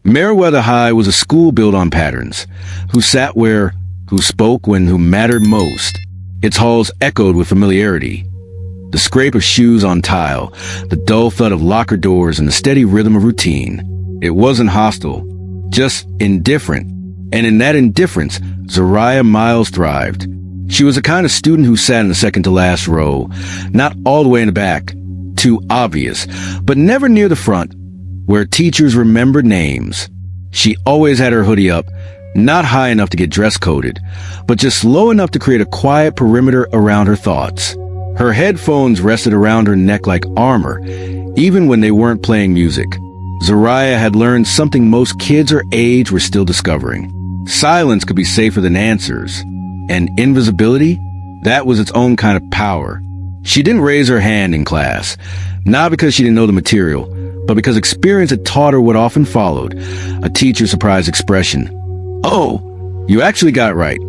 Meriwether High was a school built on patterns. Who sat where, who spoke when, who mattered most. Its halls echoed with familiarity. The scrape of shoes on tile, the dull thud of locker doors, and the steady rhythm of routine. It wasn't hostile, just indifferent. And in that indifference, Zariah Miles thrived. She was the kind of student who sat in the second-to-last row, not all the way in the back, too obvious, but never near the front, where teachers remembered names. She always had her hoodie up, not high enough to get dress-coded, but just low enough to create a quiet perimeter around her thoughts. Her headphones rested around her neck like armor, even when they weren't playing music. Zariah had learned something most kids her age were still discovering. Silence could be safer than answers. And invisibility? That was its own kind of power. She didn't raise her hand in class, not because she didn't know the material, but because experience had taught her what often followed, a teacher's surprised expression. "Oh, you actually got it right."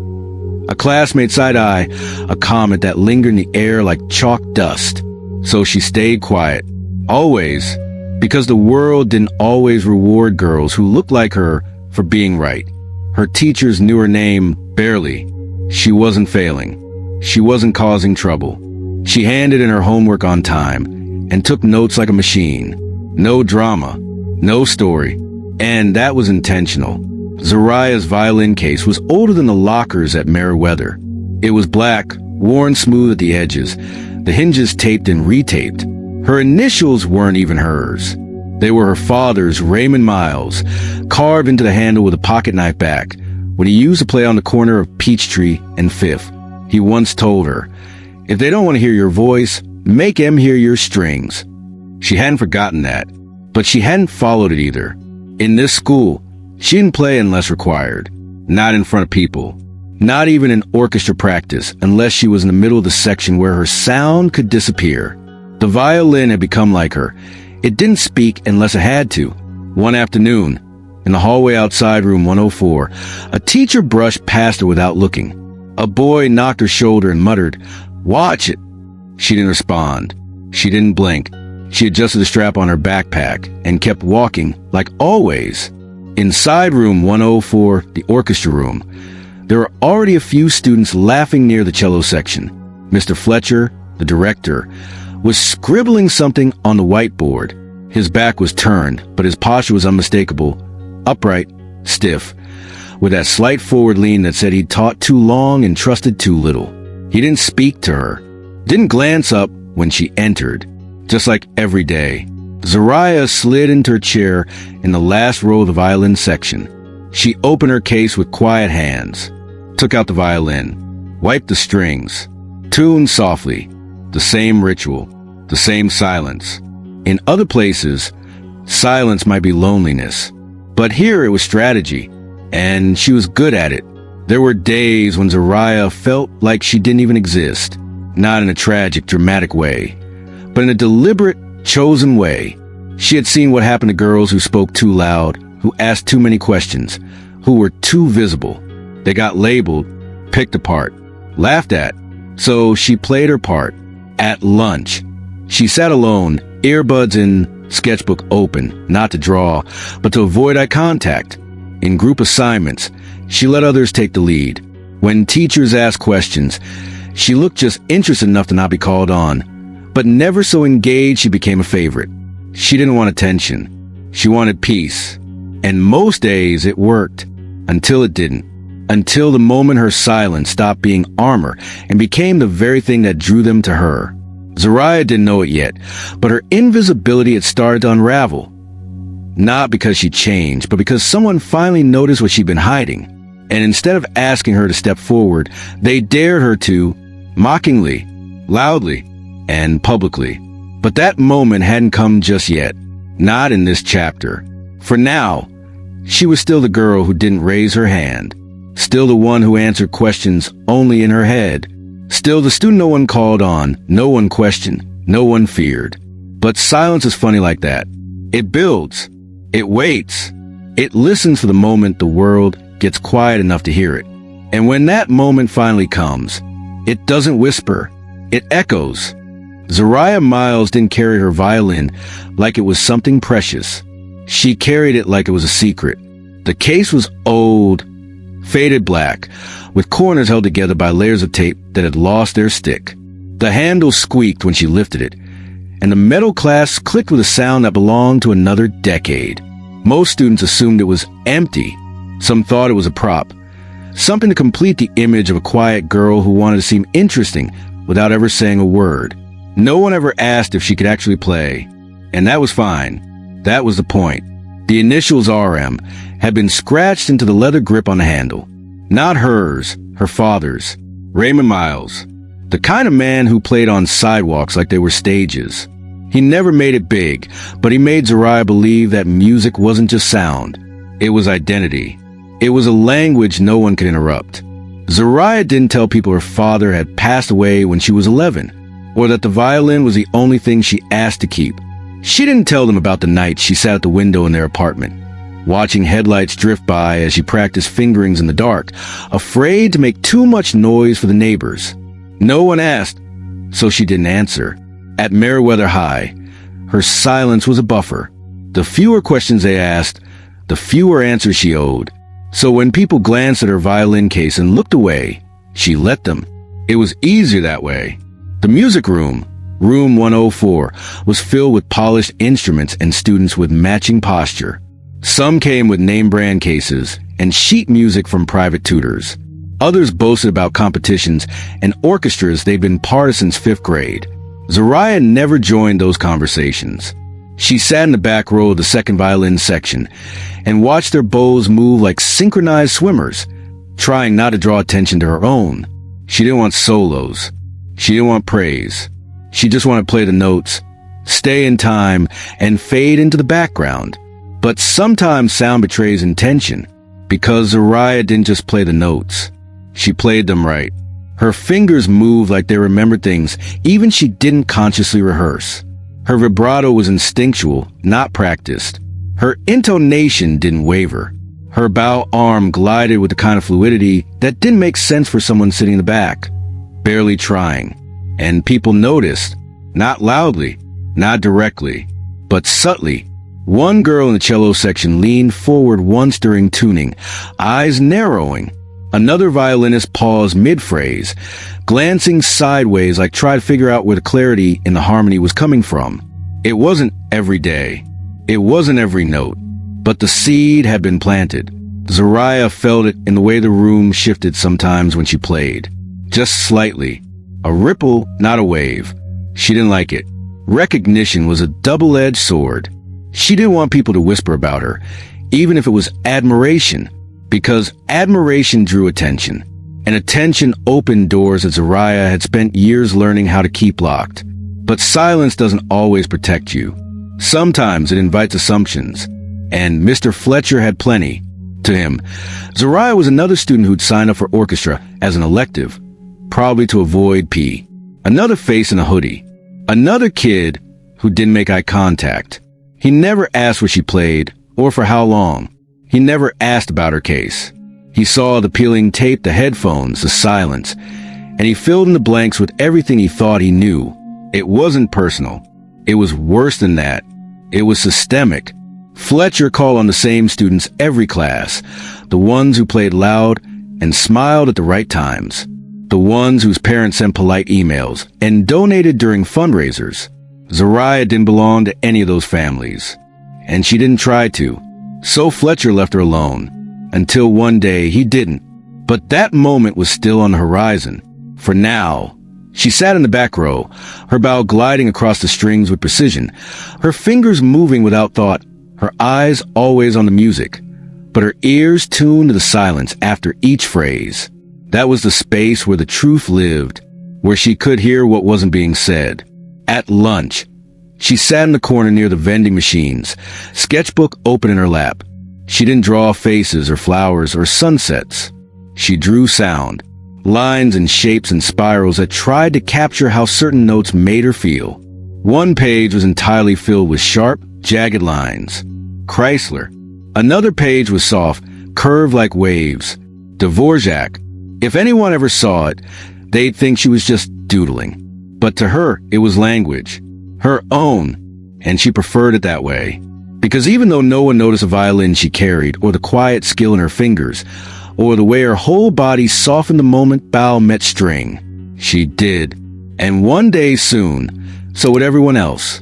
A classmate side-eye, a comment that lingered in the air like chalk dust. So she stayed quiet. Always. Because the world didn't always reward girls who looked like her for being right. Her teachers knew her name barely. She wasn't failing. She wasn't causing trouble. She handed in her homework on time and took notes like a machine. No drama, no story. And that was intentional. Zariah's violin case was older than the lockers at Meriwether. It was black, worn smooth at the edges, the hinges taped and retaped. Her initials weren't even hers. They were her father's, Raymond Miles, carved into the handle with a pocket knife back, when he used to play on the corner of Peachtree and Fifth. He once told her, "If they don't want to hear your voice, make them hear your strings." She hadn't forgotten that, but she hadn't followed it either. In this school, she didn't play unless required, not in front of people, not even in orchestra practice, unless she was in the middle of the section where her sound could disappear. The violin had become like her. It didn't speak unless it had to. One afternoon, in the hallway outside room 104, a teacher brushed past her without looking. A boy knocked her shoulder and muttered, "Watch it." She didn't respond. She didn't blink. She adjusted the strap on her backpack and kept walking, like always. Inside room 104, the orchestra room, there were already a few students laughing near the cello section. Mr. Fletcher, the director, was scribbling something on the whiteboard. His back was turned, but his posture was unmistakable, upright, stiff, with that slight forward lean that said he'd taught too long and trusted too little. He didn't speak to her, didn't glance up when she entered. Just like every day, Zariah slid into her chair in the last row of the violin section. She opened her case with quiet hands, took out the violin, wiped the strings, tuned softly. The same ritual, the same silence. In other places, silence might be loneliness. But here it was strategy, and she was good at it. There were days when Zariah felt like she didn't even exist, not in a tragic, dramatic way, but in a deliberate, chosen way. She had seen what happened to girls who spoke too loud, who asked too many questions, who were too visible. They got labeled, picked apart, laughed at. So she played her part. At lunch, she sat alone, earbuds in, sketchbook open, not to draw, but to avoid eye contact. In group assignments, she let others take the lead. When teachers asked questions, she looked just interested enough to not be called on, but never so engaged she became a favorite. She didn't want attention. She wanted peace. And most days it worked, until it didn't. Until the moment her silence stopped being armor and became the very thing that drew them to her. Zariah didn't know it yet, but her invisibility had started to unravel. Not because she changed, but because someone finally noticed what she'd been hiding. And instead of asking her to step forward, they dared her to, mockingly, loudly, and publicly. But that moment hadn't come just yet. Not in this chapter. For now, she was still the girl who didn't raise her hand. Still the one who answered questions only in her head. Still the student no one called on, no one questioned, no one feared. But silence is funny like that. It builds. It waits. It listens for the moment the world gets quiet enough to hear it. And when that moment finally comes, it doesn't whisper. It echoes. Zariah Miles didn't carry her violin like it was something precious. She carried it like it was a secret. The case was old, faded black, with corners held together by layers of tape that had lost their stick. The handle squeaked when she lifted it, and the metal clasp clicked with a sound that belonged to another decade. Most students assumed it was empty. Some thought it was a prop, something to complete the image of a quiet girl who wanted to seem interesting without ever saying a word. No one ever asked if she could actually play, and that was fine. That was the point. The initials RM had been scratched into the leather grip on the handle. Not hers, her father's. Raymond Miles. The kind of man who played on sidewalks like they were stages. He never made it big, but he made Zariah believe that music wasn't just sound. It was identity. It was a language no one could interrupt. Zariah didn't tell people her father had passed away when she was 11, or that the violin was the only thing she asked to keep. She didn't tell them about the nights she sat at the window in their apartment, watching headlights drift by as she practiced fingerings in the dark, afraid to make too much noise for the neighbors. No one asked, so she didn't answer. At Meriwether High, her silence was a buffer. The fewer questions they asked, the fewer answers she owed. So when people glanced at her violin case and looked away, she let them. It was easier that way. The music room, room 104, was filled with polished instruments and students with matching posture. Some came with name-brand cases and sheet music from private tutors. Others boasted about competitions and orchestras they'd been part of since 5th grade. Zariah never joined those conversations. She sat in the back row of the second violin section and watched their bows move like synchronized swimmers, trying not to draw attention to her own. She didn't want solos. She didn't want praise. She just wanted to play the notes, stay in time, and fade into the background. But sometimes sound betrays intention, because Zariah didn't just play the notes. She played them right. Her fingers moved like they remembered things even she didn't consciously rehearse. Her vibrato was instinctual, not practiced. Her intonation didn't waver. Her bow arm glided with the kind of fluidity that didn't make sense for someone sitting in the back, barely trying. And people noticed, not loudly, not directly, but subtly. One girl in the cello section leaned forward once during tuning, eyes narrowing. Another violinist paused mid-phrase, glancing sideways like trying to figure out where the clarity in the harmony was coming from. It wasn't every day. It wasn't every note. But the seed had been planted. Zariah felt it in the way the room shifted sometimes when she played. Just slightly. A ripple, not a wave. She didn't like it. Recognition was a double-edged sword. She didn't want people to whisper about her, even if it was admiration. Because admiration drew attention, and attention opened doors that Zariah had spent years learning how to keep locked. But silence doesn't always protect you. Sometimes it invites assumptions, and Mr. Fletcher had plenty. To him, Zariah was another student who'd signed up for orchestra as an elective, probably to avoid P. Another face in a hoodie. Another kid who didn't make eye contact. He never asked where she played, or for how long. He never asked about her case. He saw the peeling tape, the headphones, the silence, and he filled in the blanks with everything he thought he knew. It wasn't personal. It was worse than that. It was systemic. Fletcher called on the same students every class, the ones who played loud and smiled at the right times, the ones whose parents sent polite emails and donated during fundraisers. Zariah didn't belong to any of those families, and she didn't try to. So Fletcher left her alone, until one day he didn't. But that moment was still on the horizon. For now, she sat in the back row, her bow gliding across the strings with precision, her fingers moving without thought, her eyes always on the music, but her ears tuned to the silence after each phrase. That was the space where the truth lived, where she could hear what wasn't being said. At lunch, she sat in the corner near the vending machines, sketchbook open in her lap. She didn't draw faces or flowers or sunsets. She drew sound, lines and shapes and spirals that tried to capture how certain notes made her feel. One page was entirely filled with sharp, jagged lines. Chrysler. Another page was soft, curved like waves. Dvorak. If anyone ever saw it, they'd think she was just doodling. But to her, it was language. Her own, and she preferred it that way. Because even though no one noticed the violin she carried, or the quiet skill in her fingers, or the way her whole body softened the moment bow met string, she did. And one day soon, so would everyone else.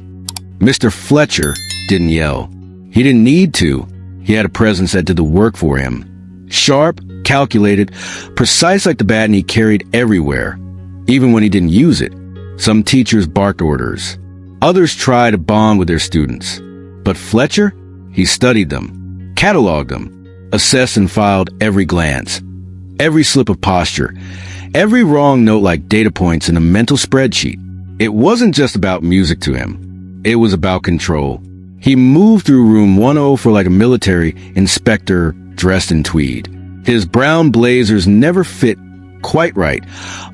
Mr. Fletcher didn't yell. He didn't need to. He had a presence that did the work for him. Sharp, calculated, precise like the baton he carried everywhere, even when he didn't use it. Some teachers barked orders. Others tried to bond with their students. But Fletcher? He studied them, cataloged them, assessed and filed every glance, every slip of posture, every wrong note like data points in a mental spreadsheet. It wasn't just about music to him. It was about control. He moved through room 104 like a military inspector dressed in tweed. His brown blazers never fit quite right,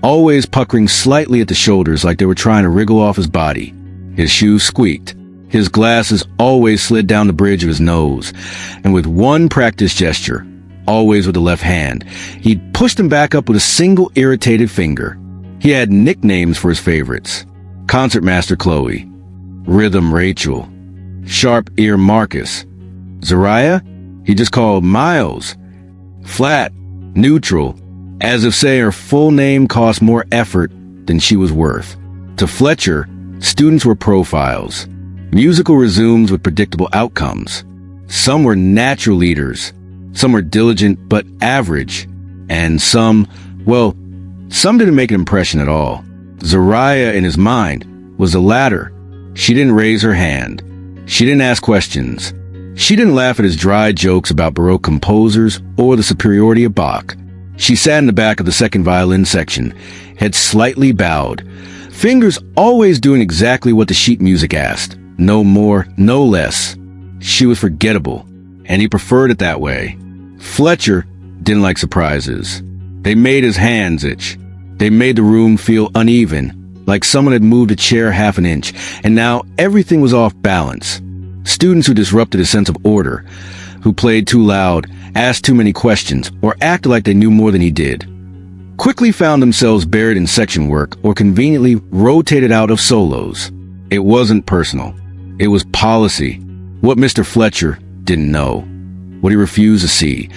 always puckering slightly at the shoulders like they were trying to wriggle off his body. His shoes squeaked. His glasses always slid down the bridge of his nose, and with one practice gesture, always with the left hand, he'd pushed them back up with a single irritated finger. He had nicknames for his favorites. Concertmaster Chloe, Rhythm Rachel, Sharp Ear Marcus. Zariah? He just called Miles. Flat, neutral, as if saying her full name cost more effort than she was worth. To Fletcher, students were profiles. Musical resumes with predictable outcomes. Some were natural leaders. Some were diligent but average. And some didn't make an impression at all. Zariah, in his mind, was the latter. She didn't raise her hand. She didn't ask questions. She didn't laugh at his dry jokes about Baroque composers or the superiority of Bach. She sat in the back of the second violin section, head slightly bowed, fingers always doing exactly what the sheet music asked. No more, no less. She was forgettable, and he preferred it that way. Fletcher didn't like surprises. They made his hands itch. They made the room feel uneven, like someone had moved a chair half an inch, and now everything was off balance. Students who disrupted his sense of order, who played too loud, asked too many questions, or acted like they knew more than he did, quickly found themselves buried in section work or conveniently rotated out of solos. It wasn't personal. It was policy. What Mr. Fletcher didn't know, what he refused to see,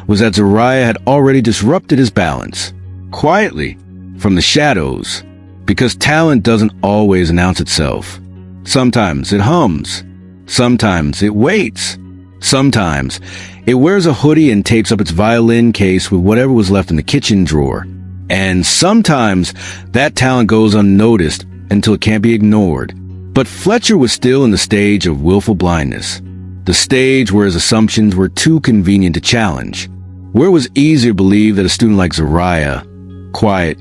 was that Zariah had already disrupted his balance, quietly, from the shadows, because talent doesn't always announce itself. Sometimes it hums. Sometimes it waits. Sometimes it wears a hoodie and tapes up its violin case with whatever was left in the kitchen drawer. And sometimes that talent goes unnoticed until it can't be ignored. But Fletcher was still in the stage of willful blindness, the stage where his assumptions were too convenient to challenge, where it was easier to believe that a student like Zariah, quiet,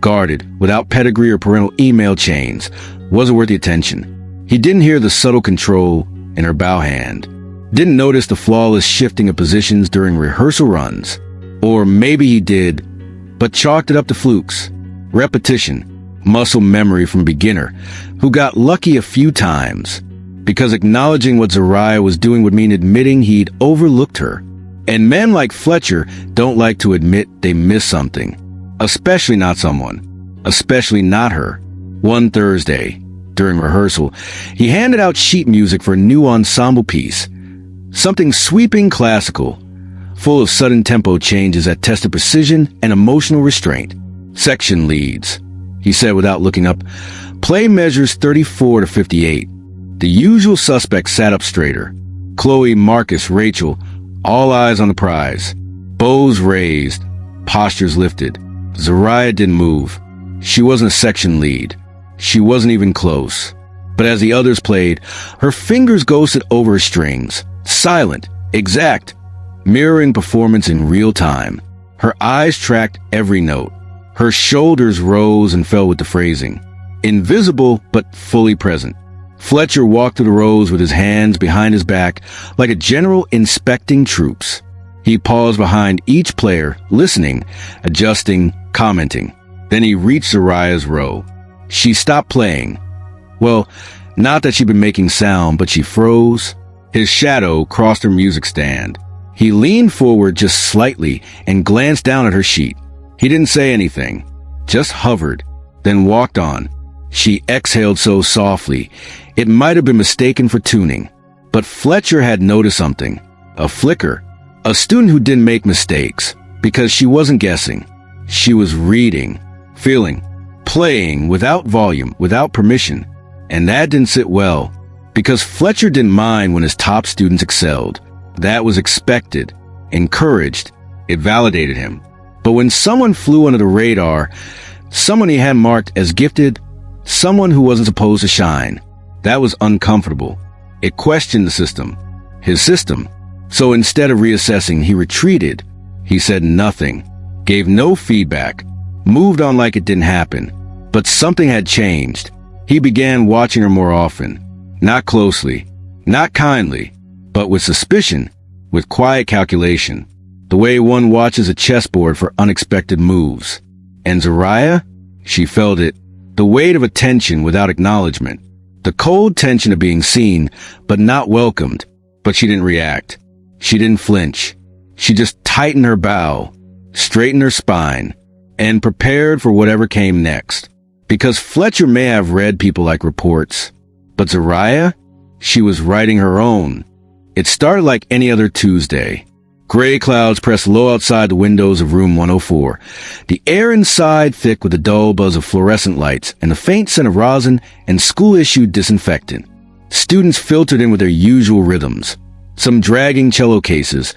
guarded, without pedigree or parental email chains, wasn't worth the attention. He didn't hear the subtle control in her bow hand, didn't notice the flawless shifting of positions during rehearsal runs. Or maybe he did, but chalked it up to flukes, repetition, muscle memory from a beginner who got lucky a few times, because acknowledging what Zariah was doing would mean admitting he'd overlooked her. And men like Fletcher don't like to admit they missed something, especially not someone, especially not her. One Thursday, during rehearsal, he handed out sheet music for a new ensemble piece, something sweeping classical, full of sudden tempo changes that tested precision and emotional restraint. Section leads, he said without looking up. Play measures 34 to 58. The usual suspects sat up straighter. Chloe, Marcus, Rachel, all eyes on the prize. Bows raised, postures lifted. Zariah didn't move. She wasn't a section lead. She wasn't even close. But as the others played, her fingers ghosted over her strings, silent, exact, mirroring performance in real time. Her eyes tracked every note. Her shoulders rose and fell with the phrasing. Invisible, but fully present. Fletcher walked through the rows with his hands behind his back, like a general inspecting troops. He paused behind each player, listening, adjusting, commenting. Then he reached Zariah's row. She stopped playing. Well, not that she'd been making sound, but she froze. His shadow crossed her music stand. He leaned forward just slightly and glanced down at her sheet. He didn't say anything, just hovered, then walked on. She exhaled so softly, it might have been mistaken for tuning. But Fletcher had noticed something. A flicker. A student who didn't make mistakes. Because she wasn't guessing. She was reading, feeling, playing without volume, without permission. And that didn't sit well. Because Fletcher didn't mind when his top students excelled. That was expected, encouraged. It validated him. But when someone flew under the radar, someone he had marked as gifted, someone who wasn't supposed to shine, that was uncomfortable. It questioned the system. His system. So instead of reassessing, he retreated. He said nothing, gave no feedback, moved on like it didn't happen. But something had changed. He began watching her more often. Not closely, not kindly, but with suspicion, with quiet calculation. The way one watches a chessboard for unexpected moves. And Zariah? She felt it. The weight of attention without acknowledgement. The cold tension of being seen, but not welcomed. But she didn't react. She didn't flinch. She just tightened her bow, straightened her spine, and prepared for whatever came next. Because Fletcher may have read people like reports, but Zariah? She was writing her own. It started like any other Tuesday. Gray clouds pressed low outside the windows of room 104. The air inside thick with the dull buzz of fluorescent lights and the faint scent of rosin and school-issued disinfectant. Students filtered in with their usual rhythms. Some dragging cello cases,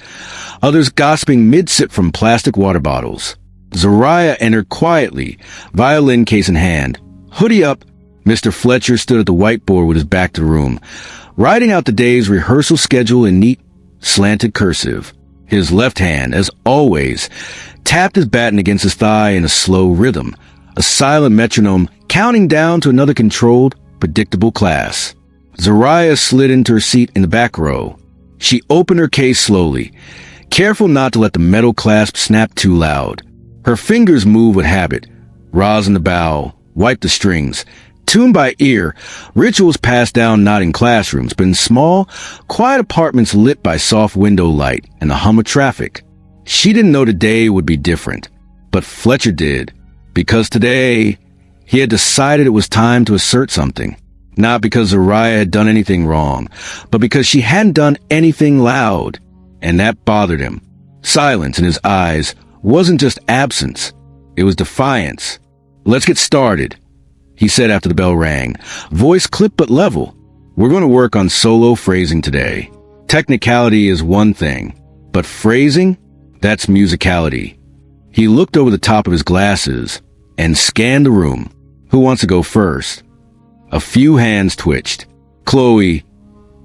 others gossiping mid-sip from plastic water bottles. Zariah entered quietly, violin case in hand. Hoodie up, Mr. Fletcher stood at the whiteboard with his back to the room, writing out the day's rehearsal schedule in neat, slanted cursive. His left hand, as always, tapped his baton against his thigh in a slow rhythm, a silent metronome counting down to another controlled, predictable class. Zariah slid into her seat in the back row. She opened her case slowly, careful not to let the metal clasp snap too loud. Her fingers moved with habit, rosin the bow, wiped the strings. Tuned by ear, rituals passed down not in classrooms, but in small, quiet apartments lit by soft window light and the hum of traffic. She didn't know today would be different, but Fletcher did, because today he had decided it was time to assert something. Not because Zariah had done anything wrong, but because she hadn't done anything loud, and that bothered him. Silence in his eyes wasn't just absence, it was defiance. "Let's get started," he said after the bell rang, voice clipped but level. "We're going to work on solo phrasing today. Technicality is one thing, but phrasing, that's musicality." He looked over the top of his glasses and scanned the room. Who wants to go first? A few hands twitched. Chloe,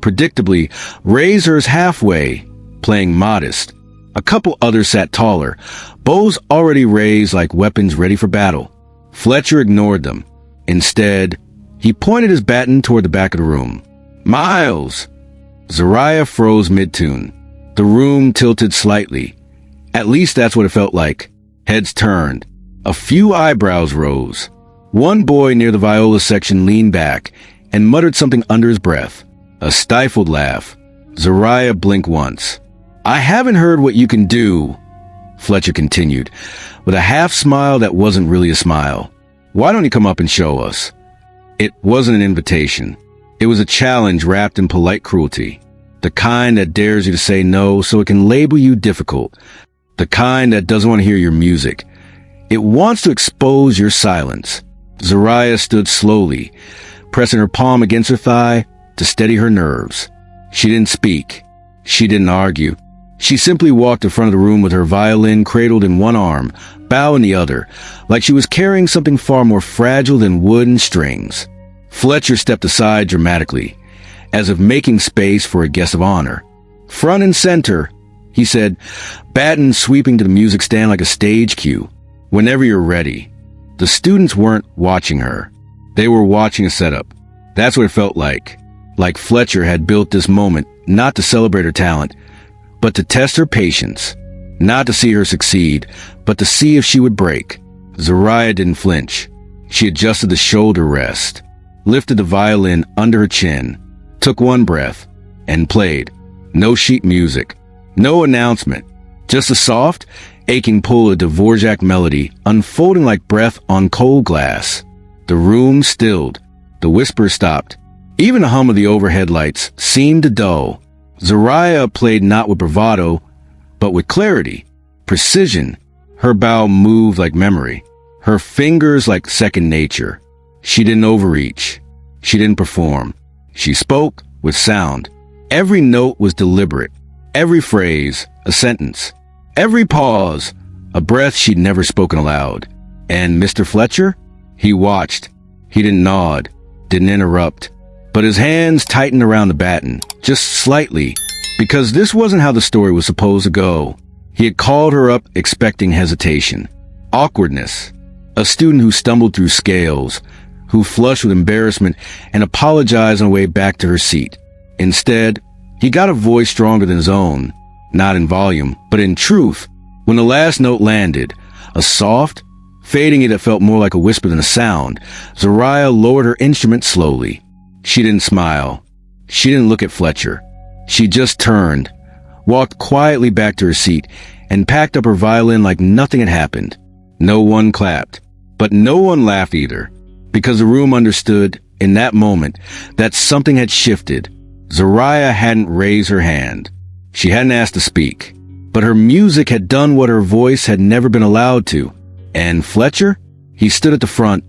predictably, raised hers halfway, playing modest. A couple others sat taller, bows already raised like weapons ready for battle. Fletcher ignored them. Instead, he pointed his baton toward the back of the room. "Miles!" Zariah froze mid-tune. The room tilted slightly. At least that's what it felt like. Heads turned. A few eyebrows rose. One boy near the viola section leaned back and muttered something under his breath. A stifled laugh. Zariah blinked once. "I haven't heard what you can do," Fletcher continued, with a half-smile that wasn't really a smile. "Why don't you come up and show us?" It wasn't an invitation. It was a challenge wrapped in polite cruelty. The kind that dares you to say no so it can label you difficult. The kind that doesn't want to hear your music. It wants to expose your silence. Zariah stood slowly, pressing her palm against her thigh to steady her nerves. She didn't speak. She didn't argue. She simply walked in front of the room with her violin cradled in one arm, bow in the other, like she was carrying something far more fragile than wood and strings. Fletcher stepped aside dramatically, as if making space for a guest of honor. "Front and center," he said, baton sweeping to the music stand like a stage cue. "Whenever you're ready." The students weren't watching her. They were watching a setup. That's what it felt like. Like Fletcher had built this moment not to celebrate her talent, but to test her patience. Not to see her succeed, but to see if she would break. Zariah didn't flinch. She adjusted the shoulder rest, lifted the violin under her chin, took one breath, and played. No sheet music, no announcement, just a soft, aching pull of Dvorak melody unfolding like breath on cold glass. The room stilled. The whisper stopped. Even the hum of the overhead lights seemed to dull. Zariah played not with bravado, but with clarity, precision. Her bow moved like memory, her fingers like second nature. She didn't overreach. She didn't perform. She spoke with sound. Every note was deliberate. Every phrase, a sentence. Every pause, a breath she'd never spoken aloud. And Mr. Fletcher? He watched. He didn't nod, didn't interrupt. But his hands tightened around the baton, just slightly, because this wasn't how the story was supposed to go. He had called her up expecting hesitation, awkwardness, a student who stumbled through scales, who flushed with embarrassment and apologized on the way back to her seat. Instead, he got a voice stronger than his own, not in volume, but in truth. When the last note landed, a soft, fading that felt more like a whisper than a sound, Zariah lowered her instrument slowly. She didn't smile. She didn't look at Fletcher. She just turned, walked quietly back to her seat, and packed up her violin like nothing had happened. No one clapped, but no one laughed either, because the room understood, in that moment, that something had shifted. Zariah hadn't raised her hand. She hadn't asked to speak, but her music had done what her voice had never been allowed to. And Fletcher? He stood at the front,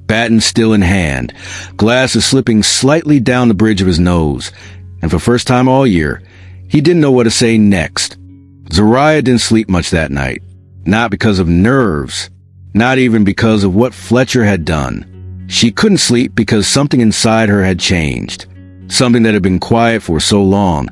baton still in hand, glasses slipping slightly down the bridge of his nose, and for the first time all year, he didn't know what to say next. Zariah didn't sleep much that night, not because of nerves, not even because of what Fletcher had done. She couldn't sleep because something inside her had changed, something that had been quiet for so long.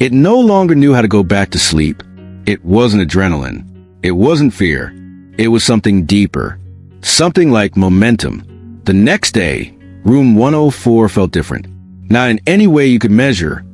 It no longer knew how to go back to sleep. It wasn't adrenaline. It wasn't fear. It was something deeper, something like momentum. The next day, room 104 felt different. Not in any way you could measure,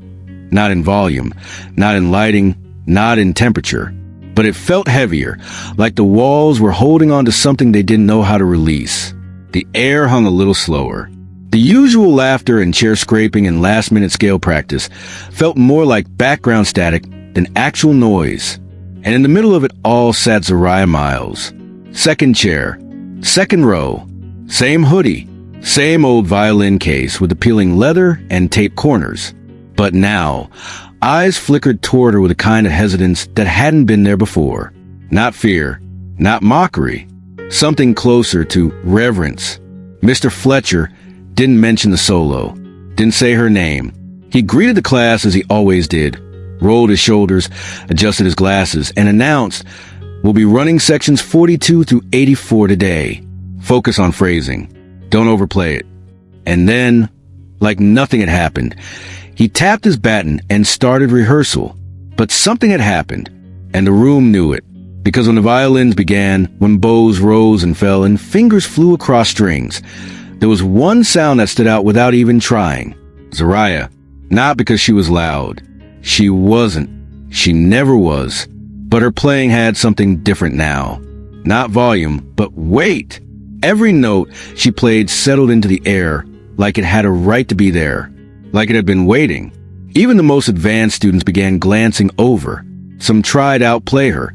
not in volume, not in lighting, not in temperature, but it felt heavier, like the walls were holding on to something they didn't know how to release. The air hung a little slower. The usual laughter and chair scraping and last-minute scale practice felt more like background static than actual noise. And in the middle of it all sat Zariah Miles. Second chair, second row, same hoodie, same old violin case with the peeling leather and tape corners. But now, eyes flickered toward her with a kind of hesitance that hadn't been there before. Not fear, not mockery, something closer to reverence. Mr. Fletcher didn't mention the solo, didn't say her name. He greeted the class as he always did, rolled his shoulders, adjusted his glasses, and announced, "We'll be running sections 42 through 84 today. Focus on phrasing. Don't overplay it." And then, like nothing had happened, he tapped his baton and started rehearsal. But something had happened, and the room knew it. Because when the violins began, when bows rose and fell and fingers flew across strings, there was one sound that stood out without even trying. Zariah. Not because she was loud. She wasn't. She never was. But her playing had something different now. Not volume, but weight. Every note she played settled into the air, like it had a right to be there, like it had been waiting. Even the most advanced students began glancing over. Some tried to outplay her,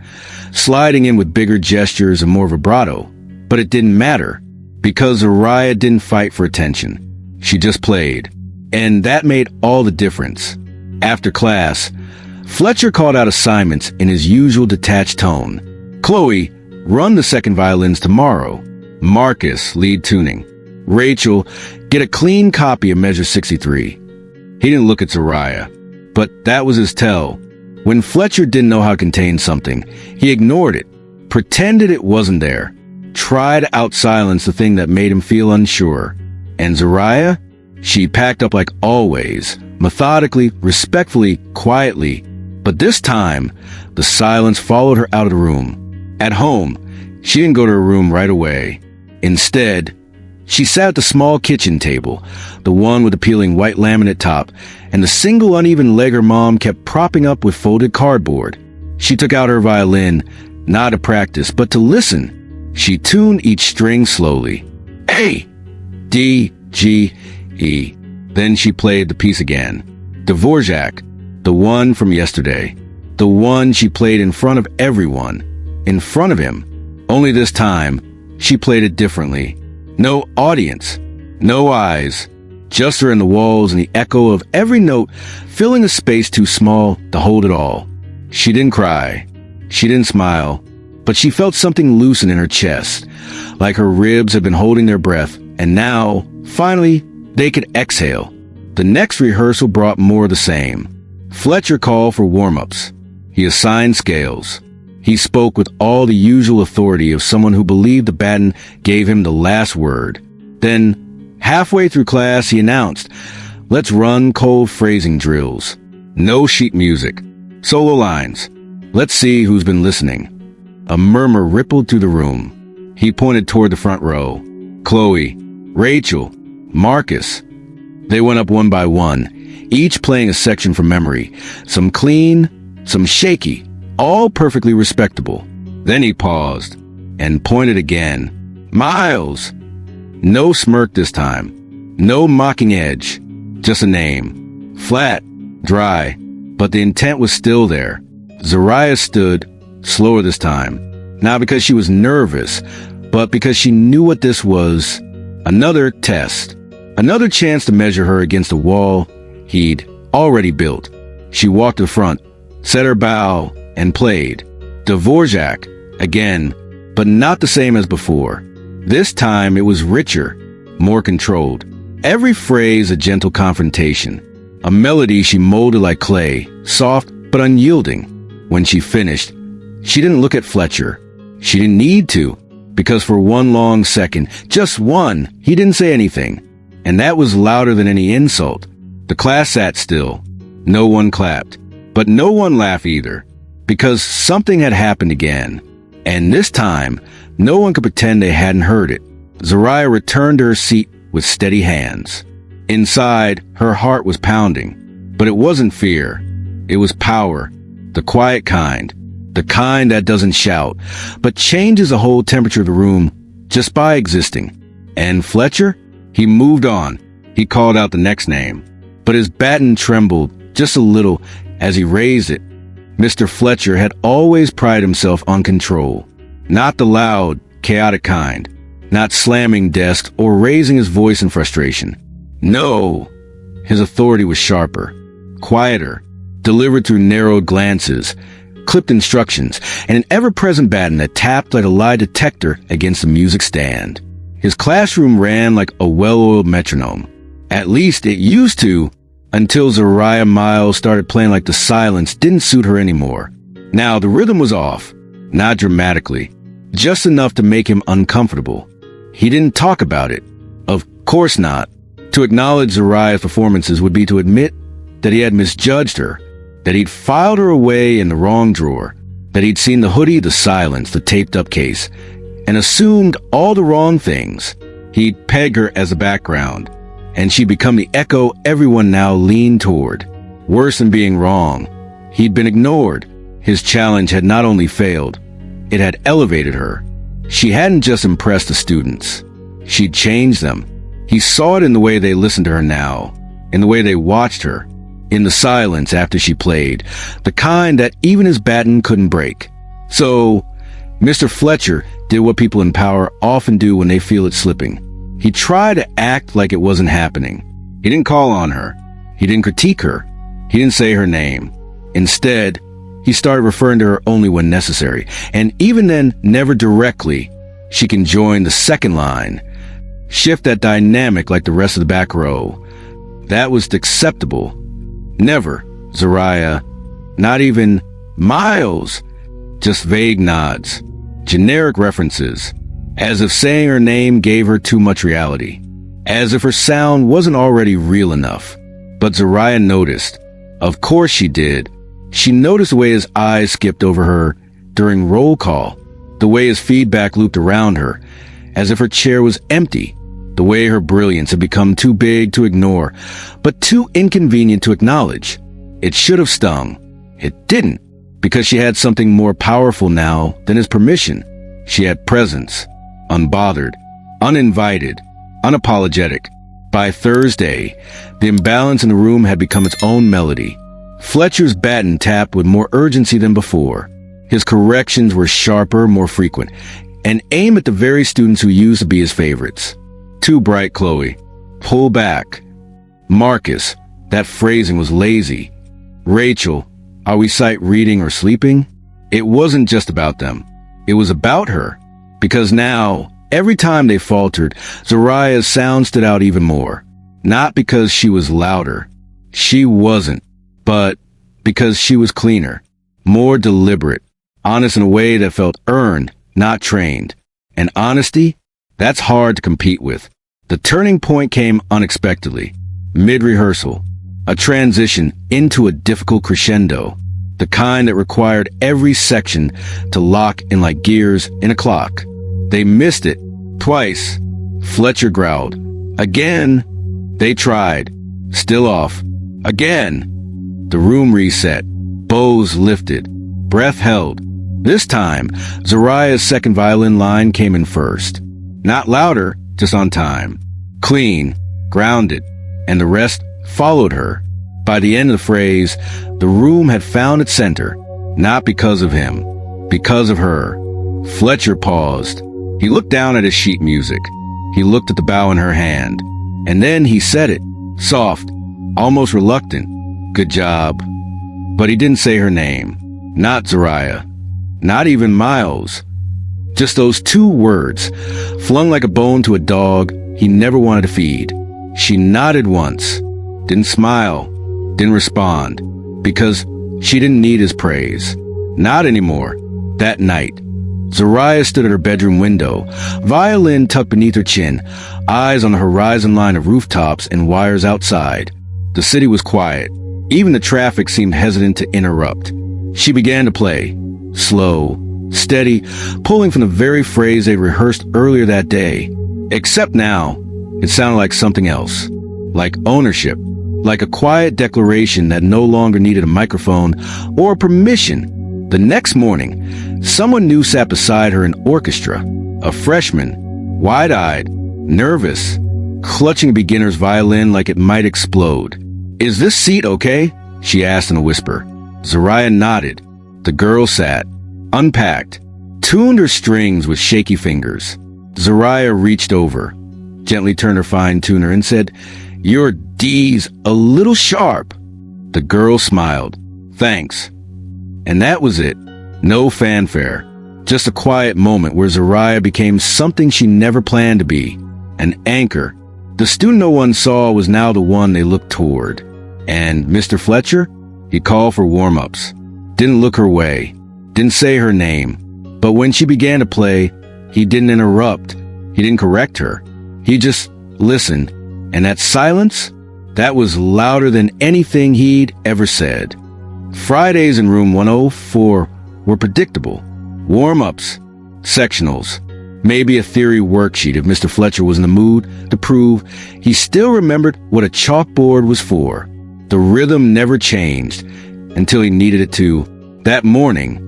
sliding in with bigger gestures and more vibrato. But it didn't matter, because Zariah didn't fight for attention. She just played. And that made all the difference. After class, Fletcher called out assignments in his usual detached tone. "Chloe, run the second violins tomorrow. Marcus, lead tuning. Rachel, get a clean copy of Measure 63. He didn't look at Zariah, but that was his tell. When Fletcher didn't know how to contain something, he ignored it, pretended it wasn't there, tried to out-silence the thing that made him feel unsure. And Zariah? She packed up like always, methodically, respectfully, quietly. But this time, the silence followed her out of the room. At home, she didn't go to her room right away. Instead, she sat at the small kitchen table, the one with the peeling white laminate top, and the single uneven leg her mom kept propping up with folded cardboard. She took out her violin, not to practice, but to listen. She tuned each string slowly. A, D, G, E. Then she played the piece again. Dvorak, the one from yesterday. The one she played in front of everyone. In front of him. Only this time, she played it differently. No audience. No eyes. just her and the walls and the echo of every note filling a space too small to hold it all. She didn't cry. She didn't smile. But she felt something loosen in her chest, like her ribs had been holding their breath, and now, finally, they could exhale. The next rehearsal brought more of the same. Fletcher called for warm-ups. He assigned scales. He spoke with all the usual authority of someone who believed the baton gave him the last word. Then, halfway through class, he announced, "Let's run cold phrasing drills. No sheet music. Solo lines. Let's see who's been listening." A murmur rippled through the room. He pointed toward the front row. Chloe, Rachel, Marcus. They went up one by one, each playing a section from memory. Some clean, some shaky, all perfectly respectable. Then he paused and pointed again. Miles! No smirk this time. No mocking edge. Just a name. Flat, dry, but the intent was still there. Zariah stood, slower this time. Not because she was nervous, but because she knew what this was. Another test. Another chance to measure her against a wall he'd already built. She walked to the front, set her bow, and played. Dvorak, again, but not the same as before. This time it was richer, more controlled. Every phrase a gentle confrontation. A melody she molded like clay, soft but unyielding. When she finished, she didn't look at Fletcher. She didn't need to, because for one long second, just one, he didn't say anything. And that was louder than any insult. The class sat still. No one clapped. But no one laughed either, because something had happened again. And this time, no one could pretend they hadn't heard it. Zariah returned to her seat with steady hands. Inside, her heart was pounding. But it wasn't fear. It was power. The quiet kind. The kind that doesn't shout, but changes the whole temperature of the room just by existing. And Fletcher? He moved on. He called out the next name. But his baton trembled just a little as he raised it. Mr. Fletcher had always prided himself on control. Not the loud, chaotic kind. Not slamming desks or raising his voice in frustration. No! His authority was sharper, quieter, delivered through narrowed glances, clipped instructions, and an ever-present baton that tapped like a lie detector against the music stand. His classroom ran like a well-oiled metronome. At least it used to, until Zariah Miles started playing like the silence didn't suit her anymore. Now the rhythm was off, not dramatically, just enough to make him uncomfortable. He didn't talk about it. Of course not. To acknowledge Zariah's performances would be to admit that he had misjudged her, that he'd filed her away in the wrong drawer, that he'd seen the hoodie, the silence, the taped-up case, and assumed all the wrong things. He'd peg her as a background, and she'd become the echo everyone now leaned toward. Worse than being wrong, he'd been ignored. His challenge had not only failed, it had elevated her. She hadn't just impressed the students. She'd changed them. He saw it in the way they listened to her now, in the way they watched her, in the silence after she played, the kind that even his baton couldn't break. So, Mr. Fletcher did what people in power often do when they feel it slipping. He tried to act like it wasn't happening. He didn't call on her. He didn't critique her. He didn't say her name. Instead, he started referring to her only when necessary, and even then, never directly. She can join the second line, shift that dynamic like the rest of the back row. That was acceptable. Never, Zariah, not even Miles, just vague nods, generic references, as if saying her name gave her too much reality, as if her sound wasn't already real enough. But Zariah noticed. Of course she did. She noticed the way his eyes skipped over her during roll call, the way his feedback looped around her, as if her chair was empty, the way her brilliance had become too big to ignore, but too inconvenient to acknowledge. It should have stung. It didn't, because she had something more powerful now than his permission. She had presence, unbothered, uninvited, unapologetic. By Thursday, the imbalance in the room had become its own melody. Fletcher's baton tapped with more urgency than before. His corrections were sharper, more frequent, and aimed at the very students who used to be his favorites. Too bright, Chloe. Pull back. Marcus, that phrasing was lazy. Rachel, are we sight reading or sleeping? It wasn't just about them. It was about her. Because now, every time they faltered, Zariah's sound stood out even more. Not because she was louder. She wasn't. But because she was cleaner, more deliberate, honest in a way that felt earned, not trained. And honesty? That's hard to compete with. The turning point came unexpectedly. Mid-rehearsal. A transition into a difficult crescendo. The kind that required every section to lock in like gears in a clock. They missed it. Twice. Fletcher growled. Again. They tried. Still off. Again. The room reset. Bows lifted. Breath held. This time, Zariah's second violin line came in first. Not louder, just on time. Clean. Grounded. And the rest followed her. By the end of the phrase, the room had found its center. Not because of him. Because of her. Fletcher paused. He looked down at his sheet music. He looked at the bow in her hand. And then he said it. Soft. Almost reluctant. Good job. But he didn't say her name. Not Zariah. Not even Miles. Just those two words, flung like a bone to a dog he never wanted to feed. She nodded once. Didn't smile. Didn't respond. Because she didn't need his praise. Not anymore. That night. Zariah stood at her bedroom window, violin tucked beneath her chin, eyes on the horizon line of rooftops and wires outside. The city was quiet. Even the traffic seemed hesitant to interrupt. She began to play. Slow, steady, pulling from the very phrase they rehearsed earlier that day. Except now, it sounded like something else. Like ownership. Like a quiet declaration that no longer needed a microphone or permission. The next morning, someone new sat beside her in orchestra. A freshman, wide-eyed, nervous, clutching a beginner's violin like it might explode. "Is this seat okay?" she asked in a whisper. Zariah nodded. The girl sat, unpacked, tuned her strings with shaky fingers. Zariah reached over, gently turned her fine tuner and said, "Your D's a little sharp." The girl smiled. "Thanks." And that was it. No fanfare. Just a quiet moment where Zariah became something she never planned to be. An anchor. The student no one saw was now the one they looked toward. And Mr. Fletcher? He called for warm-ups. Didn't look her way. Didn't say her name. But when she began to play, he didn't interrupt. He didn't correct her. He just listened. And that silence? That was louder than anything he'd ever said. Fridays in room 104 were predictable. Warm-ups, sectionals, maybe a theory worksheet if Mr. Fletcher was in the mood to prove he still remembered what a chalkboard was for. The rhythm never changed until he needed it to. That morning,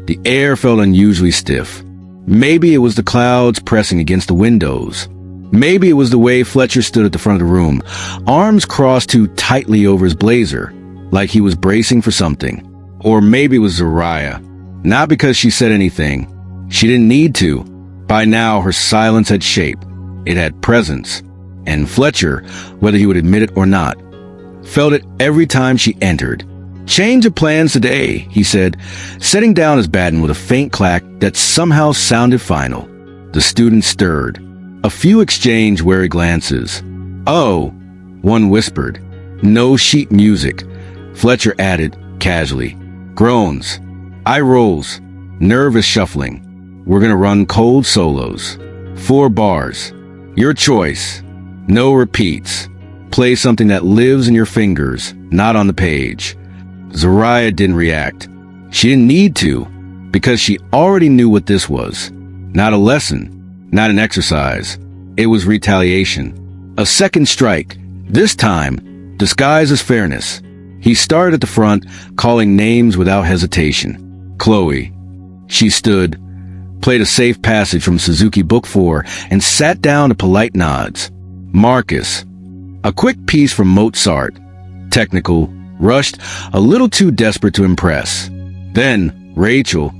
the air felt unusually stiff. Maybe it was the clouds pressing against the windows. Maybe it was the way Fletcher stood at the front of the room, arms crossed too tightly over his blazer, like he was bracing for something. Or maybe it was Zariah. Not because she said anything. She didn't need to. By now, her silence had shape. It had presence. And Fletcher, whether he would admit it or not, felt it every time she entered. "Change of plans today," he said, setting down his baton with a faint clack that somehow sounded final. The students stirred. A few exchanged wary glances. "Oh," one whispered. "No sheet music," Fletcher added casually. Groans. Eye rolls. Nervous shuffling. "We're gonna run cold solos. 4 bars. Your choice. No repeats. Play something that lives in your fingers, not on the page." Zariah didn't react. She didn't need to, because she already knew what this was. Not a lesson. Not an exercise. It was retaliation. A second strike. This time, disguised as fairness. He started at the front, calling names without hesitation. Chloe. She stood, played a safe passage from Suzuki Book 4, and sat down to polite nods. Marcus. A quick piece from Mozart. Technical, rushed, a little too desperate to impress. Then, Rachel.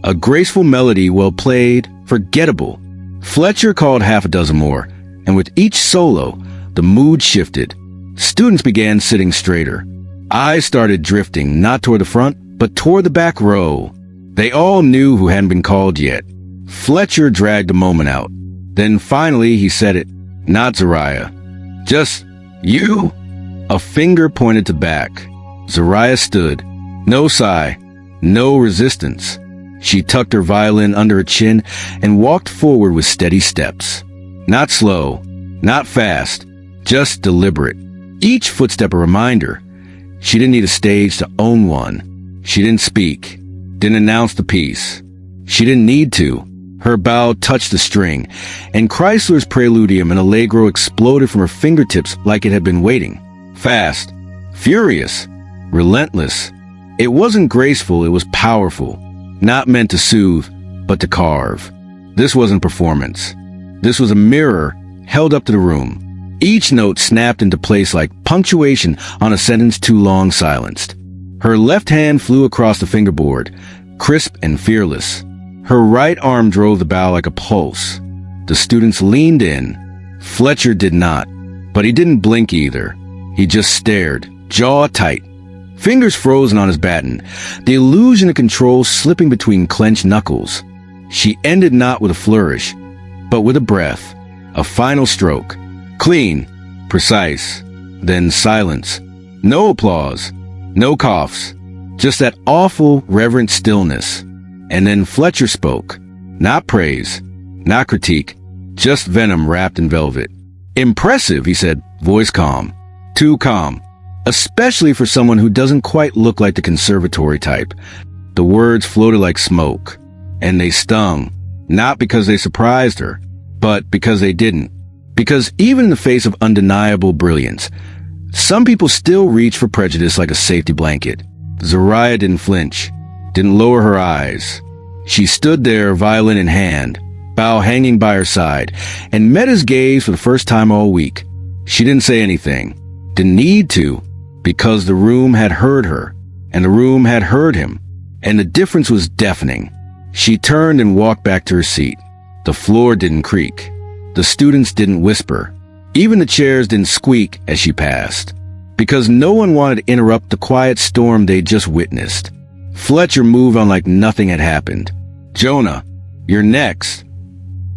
A graceful melody, well played, forgettable. Fletcher called half a dozen more, and with each solo, the mood shifted. Students began sitting straighter. Eyes started drifting, not toward the front, but toward the back row. They all knew who hadn't been called yet. Fletcher dragged a moment out. Then finally he said it. Not Zariah. Just you? A finger pointed to back. Zariah stood. No sigh. No resistance. She tucked her violin under her chin and walked forward with steady steps. Not slow. Not fast. Just deliberate. Each footstep a reminder. She didn't need a stage to own one. She didn't speak. Didn't announce the piece. She didn't need to. Her bow touched the string, and Chrysler's Preludium and Allegro exploded from her fingertips like it had been waiting. Fast. Furious. Relentless. It wasn't graceful, it was powerful. Not meant to soothe, but to carve. This wasn't performance. This was a mirror held up to the room. Each note snapped into place like punctuation on a sentence too long silenced. Her left hand flew across the fingerboard, crisp and fearless. Her right arm drove the bow like a pulse. The students leaned in. Fletcher did not, but he didn't blink either. He just stared, jaw tight, fingers frozen on his baton, the illusion of control slipping between clenched knuckles. She ended not with a flourish, but with a breath, a final stroke. Clean, precise, then silence. No applause, no coughs, just that awful, reverent stillness. And then Fletcher spoke. Not praise, not critique, just venom wrapped in velvet. Impressive, he said, voice calm. Too calm. Especially for someone who doesn't quite look like the conservatory type. The words floated like smoke. And they stung. Not because they surprised her, but because they didn't. Because even in the face of undeniable brilliance, some people still reach for prejudice like a safety blanket. Zariah didn't flinch, didn't lower her eyes. She stood there, violin in hand, bow hanging by her side, and met his gaze for the first time all week. She didn't say anything, didn't need to, because the room had heard her, and the room had heard him, and the difference was deafening. She turned and walked back to her seat. The floor didn't creak. The students didn't whisper. Even the chairs didn't squeak as she passed. Because no one wanted to interrupt the quiet storm they'd just witnessed. Fletcher moved on like nothing had happened. Jonah, you're next.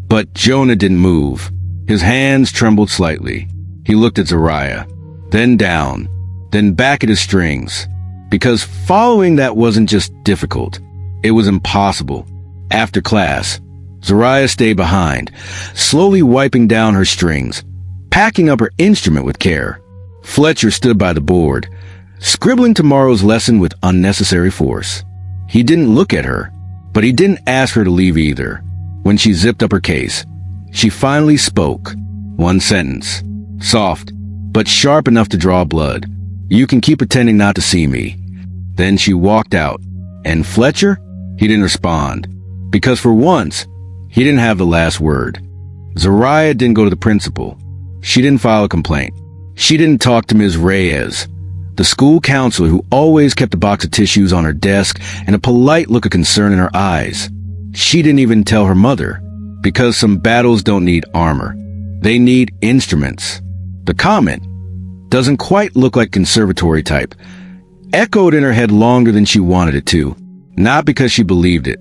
But Jonah didn't move. His hands trembled slightly. He looked at Zariah, then down, then back at his strings. Because following that wasn't just difficult. It was impossible. After class, Zariah stayed behind, slowly wiping down her strings, packing up her instrument with care. Fletcher stood by the board, scribbling tomorrow's lesson with unnecessary force. He didn't look at her, but he didn't ask her to leave either. When she zipped up her case, she finally spoke. One sentence, soft, but sharp enough to draw blood. You can keep pretending not to see me. Then she walked out, and Fletcher? He didn't respond, because for once, he didn't have the last word. Zariah didn't go to the principal. She didn't file a complaint. She didn't talk to Ms. Reyes, the school counselor who always kept a box of tissues on her desk and a polite look of concern in her eyes. She didn't even tell her mother, because some battles don't need armor. They need instruments. The comment, doesn't quite look like conservatory type, echoed in her head longer than she wanted it to, not because she believed it,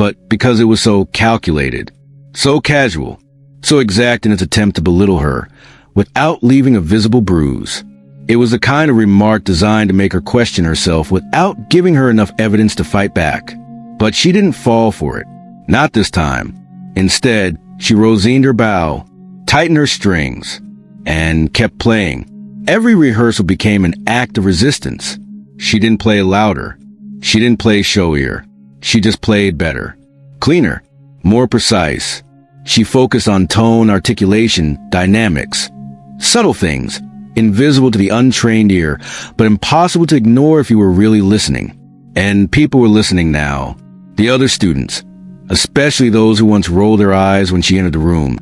but because it was so calculated, so casual, so exact in its attempt to belittle her, without leaving a visible bruise. It was the kind of remark designed to make her question herself without giving her enough evidence to fight back. But she didn't fall for it. Not this time. Instead, she rosined her bow, tightened her strings, and kept playing. Every rehearsal became an act of resistance. She didn't play louder. She didn't play showier. She just played better, cleaner, more precise. She focused on tone, articulation, dynamics, subtle things, invisible to the untrained ear, but impossible to ignore if you were really listening. And people were listening now. The other students, especially those who once rolled their eyes when she entered the room,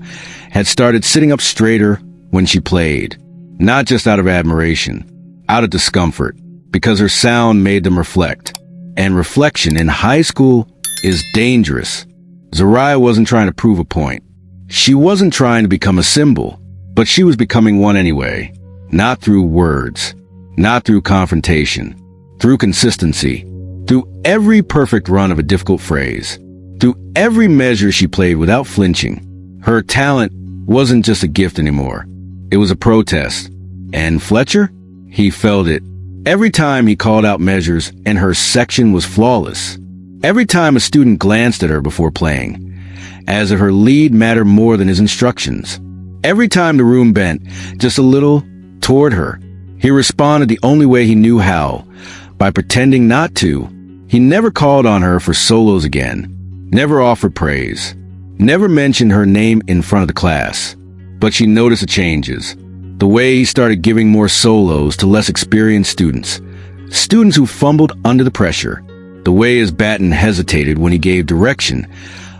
had started sitting up straighter when she played, not just out of admiration, out of discomfort, because her sound made them reflect. And reflection in high school is dangerous. Zariah wasn't trying to prove a point. She wasn't trying to become a symbol, but she was becoming one anyway. Not through words, not through confrontation, through consistency, through every perfect run of a difficult phrase, through every measure she played without flinching. Her talent wasn't just a gift anymore. It was a protest. And Fletcher? He felt it. Every time he called out measures and her section was flawless. Every time a student glanced at her before playing, as if her lead mattered more than his instructions. Every time the room bent just a little toward her, he responded the only way he knew how, by pretending not to. He never called on her for solos again, never offered praise, never mentioned her name in front of the class. But she noticed the changes. The way he started giving more solos to less experienced students who fumbled under the pressure. The way his baton hesitated when he gave direction,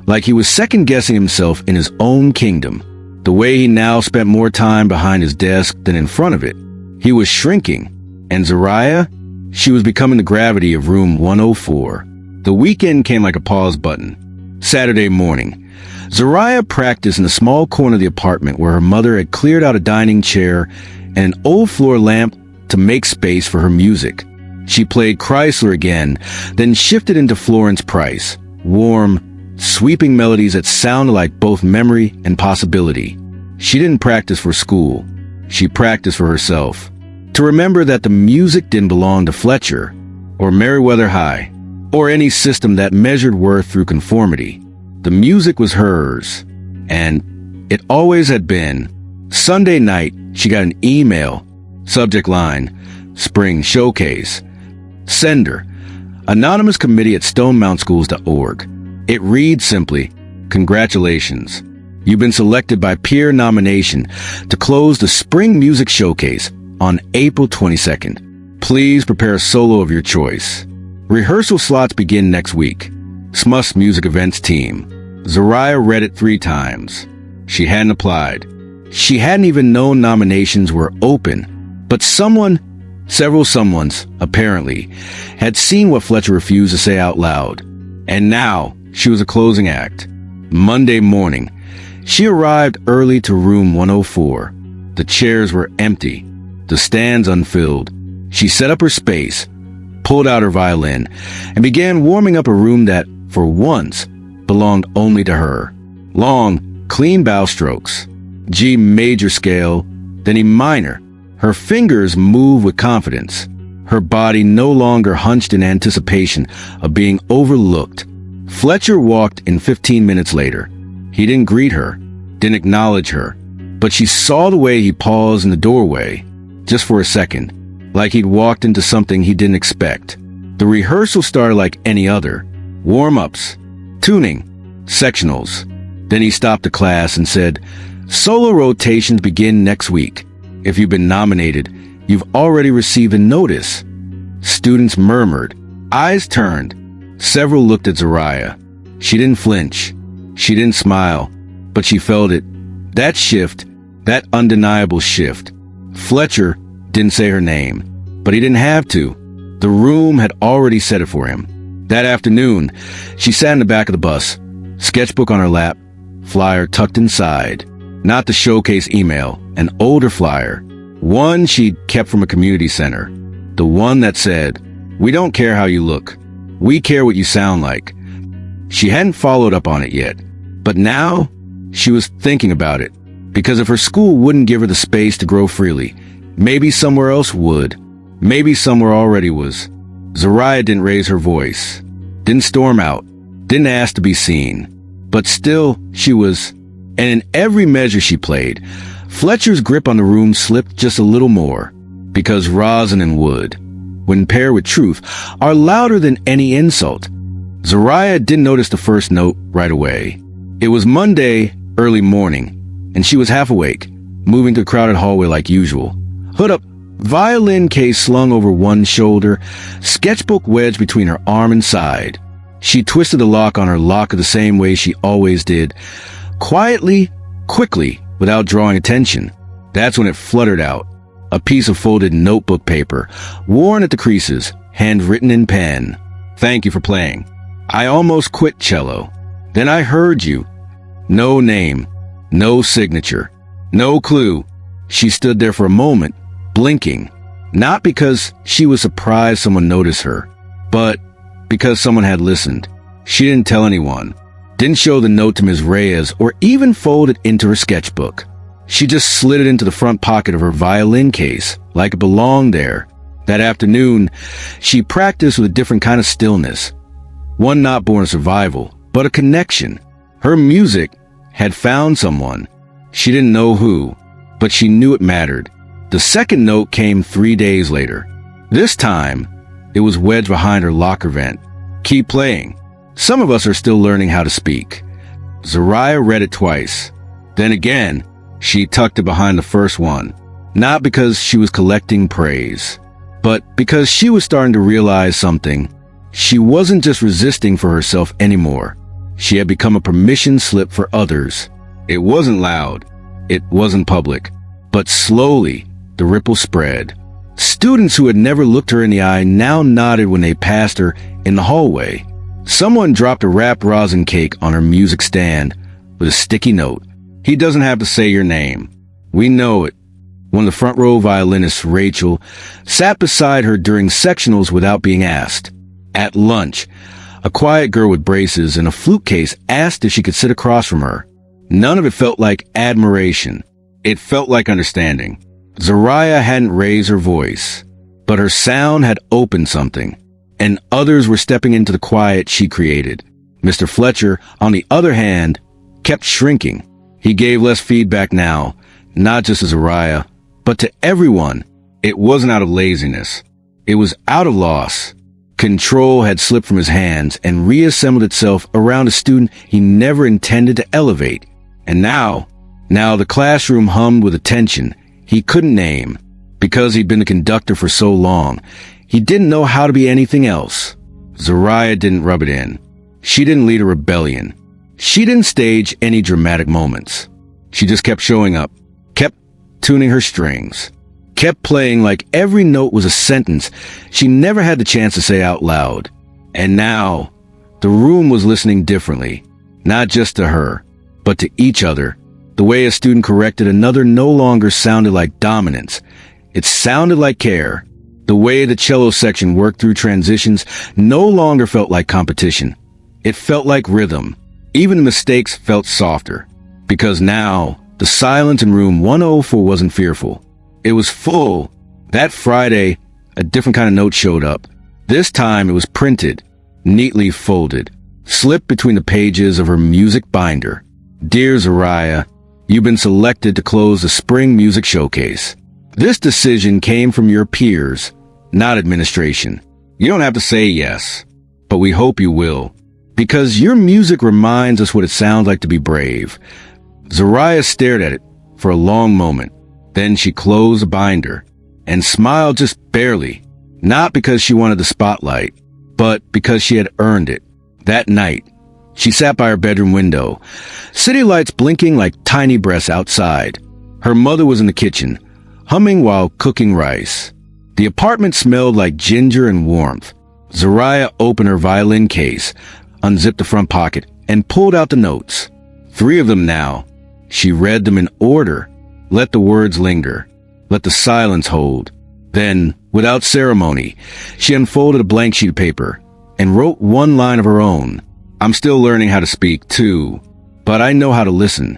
like he was second-guessing himself in his own kingdom. The way he now spent more time behind his desk than in front of it. He was shrinking. And Zariah? She was becoming the gravity of room 104. The weekend came like a pause button. Saturday morning, Zariah practiced in a small corner of the apartment where her mother had cleared out a dining chair and an old floor lamp to make space for her music. She played Chrysler again, then shifted into Florence Price. Warm, sweeping melodies that sounded like both memory and possibility. She didn't practice for school. She practiced for herself. To remember that the music didn't belong to Fletcher, or Meriwether High, or any system that measured worth through conformity. The music was hers, and it always had been. Sunday night, she got an email. Subject line, Spring Showcase. Sender, Anonymous Committee at StoneMountSchools.org. It reads simply, "Congratulations. You've been selected by peer nomination to close the Spring Music Showcase on April 22nd. Please prepare a solo of your choice. Rehearsal slots begin next week. Smuss Music Events Team." Zariah read it 3 times. She hadn't applied. She hadn't even known nominations were open. But several someones, apparently, had seen what Fletcher refused to say out loud. And now, she was a closing act. Monday morning, she arrived early to room 104. The chairs were empty, the stands unfilled. She set up her space, pulled out her violin, and began warming up a room that, for once, belonged only to her. Long, clean bow strokes, G major scale, then E minor. Her fingers moved with confidence, her body no longer hunched in anticipation of being overlooked. Fletcher walked in 15 minutes later. He didn't greet her, didn't acknowledge her, but she saw the way he paused in the doorway, just for a second, like he'd walked into something he didn't expect. The rehearsal started like any other. Warm-ups, tuning, sectionals. Then he stopped the class and said, "Solo rotations begin next week. If you've been nominated, you've already received a notice." Students murmured, eyes turned. Several looked at Zariah. She didn't flinch. She didn't smile, but she felt it. That shift, that undeniable shift. Fletcher didn't say her name, but he didn't have to. The room had already said it for him. That afternoon, she sat in the back of the bus, sketchbook on her lap, flyer tucked inside. Not the showcase email, an older flyer. One she'd kept from a community center. The one that said, "We don't care how you look. We care what you sound like." She hadn't followed up on it yet, but now she was thinking about it. Because if her school wouldn't give her the space to grow freely, maybe somewhere else would. Maybe somewhere already was. Zariah didn't raise her voice, didn't storm out, didn't ask to be seen. But still, she was. And in every measure she played, Fletcher's grip on the room slipped just a little more. Because rosin and wood, when paired with truth, are louder than any insult. Zariah didn't notice the first note right away. It was Monday, early morning, and she was half awake, moving through the crowded hallway like usual. Hood up, violin case slung over one shoulder, sketchbook wedged between her arm and side. She twisted the lock on her locker the same way she always did, quietly, quickly, without drawing attention. That's when it fluttered out. A piece of folded notebook paper, worn at the creases, handwritten in pen. "Thank you for playing. I almost quit cello. Then I heard you." No name, no signature, no clue. She stood there for a moment, blinking, not because she was surprised someone noticed her, but because someone had listened. She didn't tell anyone, didn't show the note to Ms. Reyes, or even fold it into her sketchbook. She just slid it into the front pocket of her violin case, like it belonged there. That afternoon, she practiced with a different kind of stillness. One not born of survival, but a connection. Her music had found someone. She didn't know who, but she knew it mattered. The second note came 3 days later. This time, it was wedged behind her locker vent. Keep playing. Some of us are still learning how to speak. Zariah read it twice. Then again, she tucked it behind the first one. Not because she was collecting praise, but because she was starting to realize something. She wasn't just resisting for herself anymore. She had become a permission slip for others. It wasn't loud. It wasn't public. But slowly, the ripple spread. Students who had never looked her in the eye now nodded when they passed her in the hallway. Someone dropped a wrapped rosin cake on her music stand with a sticky note. He doesn't have to say your name. We know it. One of the front row violinists, Rachel, sat beside her during sectionals without being asked. At lunch, a quiet girl with braces and a flute case asked if she could sit across from her. None of it felt like admiration. It felt like understanding. Zariah hadn't raised her voice, but her sound had opened something, and others were stepping into the quiet she created. Mr. Fletcher, on the other hand, kept shrinking. He gave less feedback now, not just to Zariah, but to everyone. It wasn't out of laziness. It was out of loss. Control had slipped from his hands and reassembled itself around a student he never intended to elevate. And now the classroom hummed with attention he couldn't name. Because he'd been a conductor for so long, he didn't know how to be anything else. Zariah didn't rub it in. She didn't lead a rebellion. She didn't stage any dramatic moments. She just kept showing up, kept tuning her strings, kept playing like every note was a sentence she never had the chance to say out loud. And now, the room was listening differently, not just to her, but to each other. The way a student corrected another no longer sounded like dominance. It sounded like care. The way the cello section worked through transitions no longer felt like competition. It felt like rhythm. Even the mistakes felt softer. Because now, the silence in room 104 wasn't fearful. It was full. That Friday, a different kind of note showed up. This time it was printed, neatly folded, slipped between the pages of her music binder. Dear Zariah, you've been selected to close the spring music showcase. This decision came from your peers, not administration. You don't have to say yes, but we hope you will. Because your music reminds us what it sounds like to be brave. Zariah stared at it for a long moment. Then she closed the binder and smiled just barely, not because she wanted the spotlight, but because she had earned it. That night, she sat by her bedroom window, city lights blinking like tiny breaths outside. Her mother was in the kitchen, humming while cooking rice. The apartment smelled like ginger and warmth. Zariah opened her violin case, unzipped the front pocket, and pulled out the notes. 3 of them now. She read them in order. Let the words linger. Let the silence hold. Then, without ceremony, she unfolded a blank sheet of paper and wrote one line of her own. I'm still learning how to speak, too, but I know how to listen.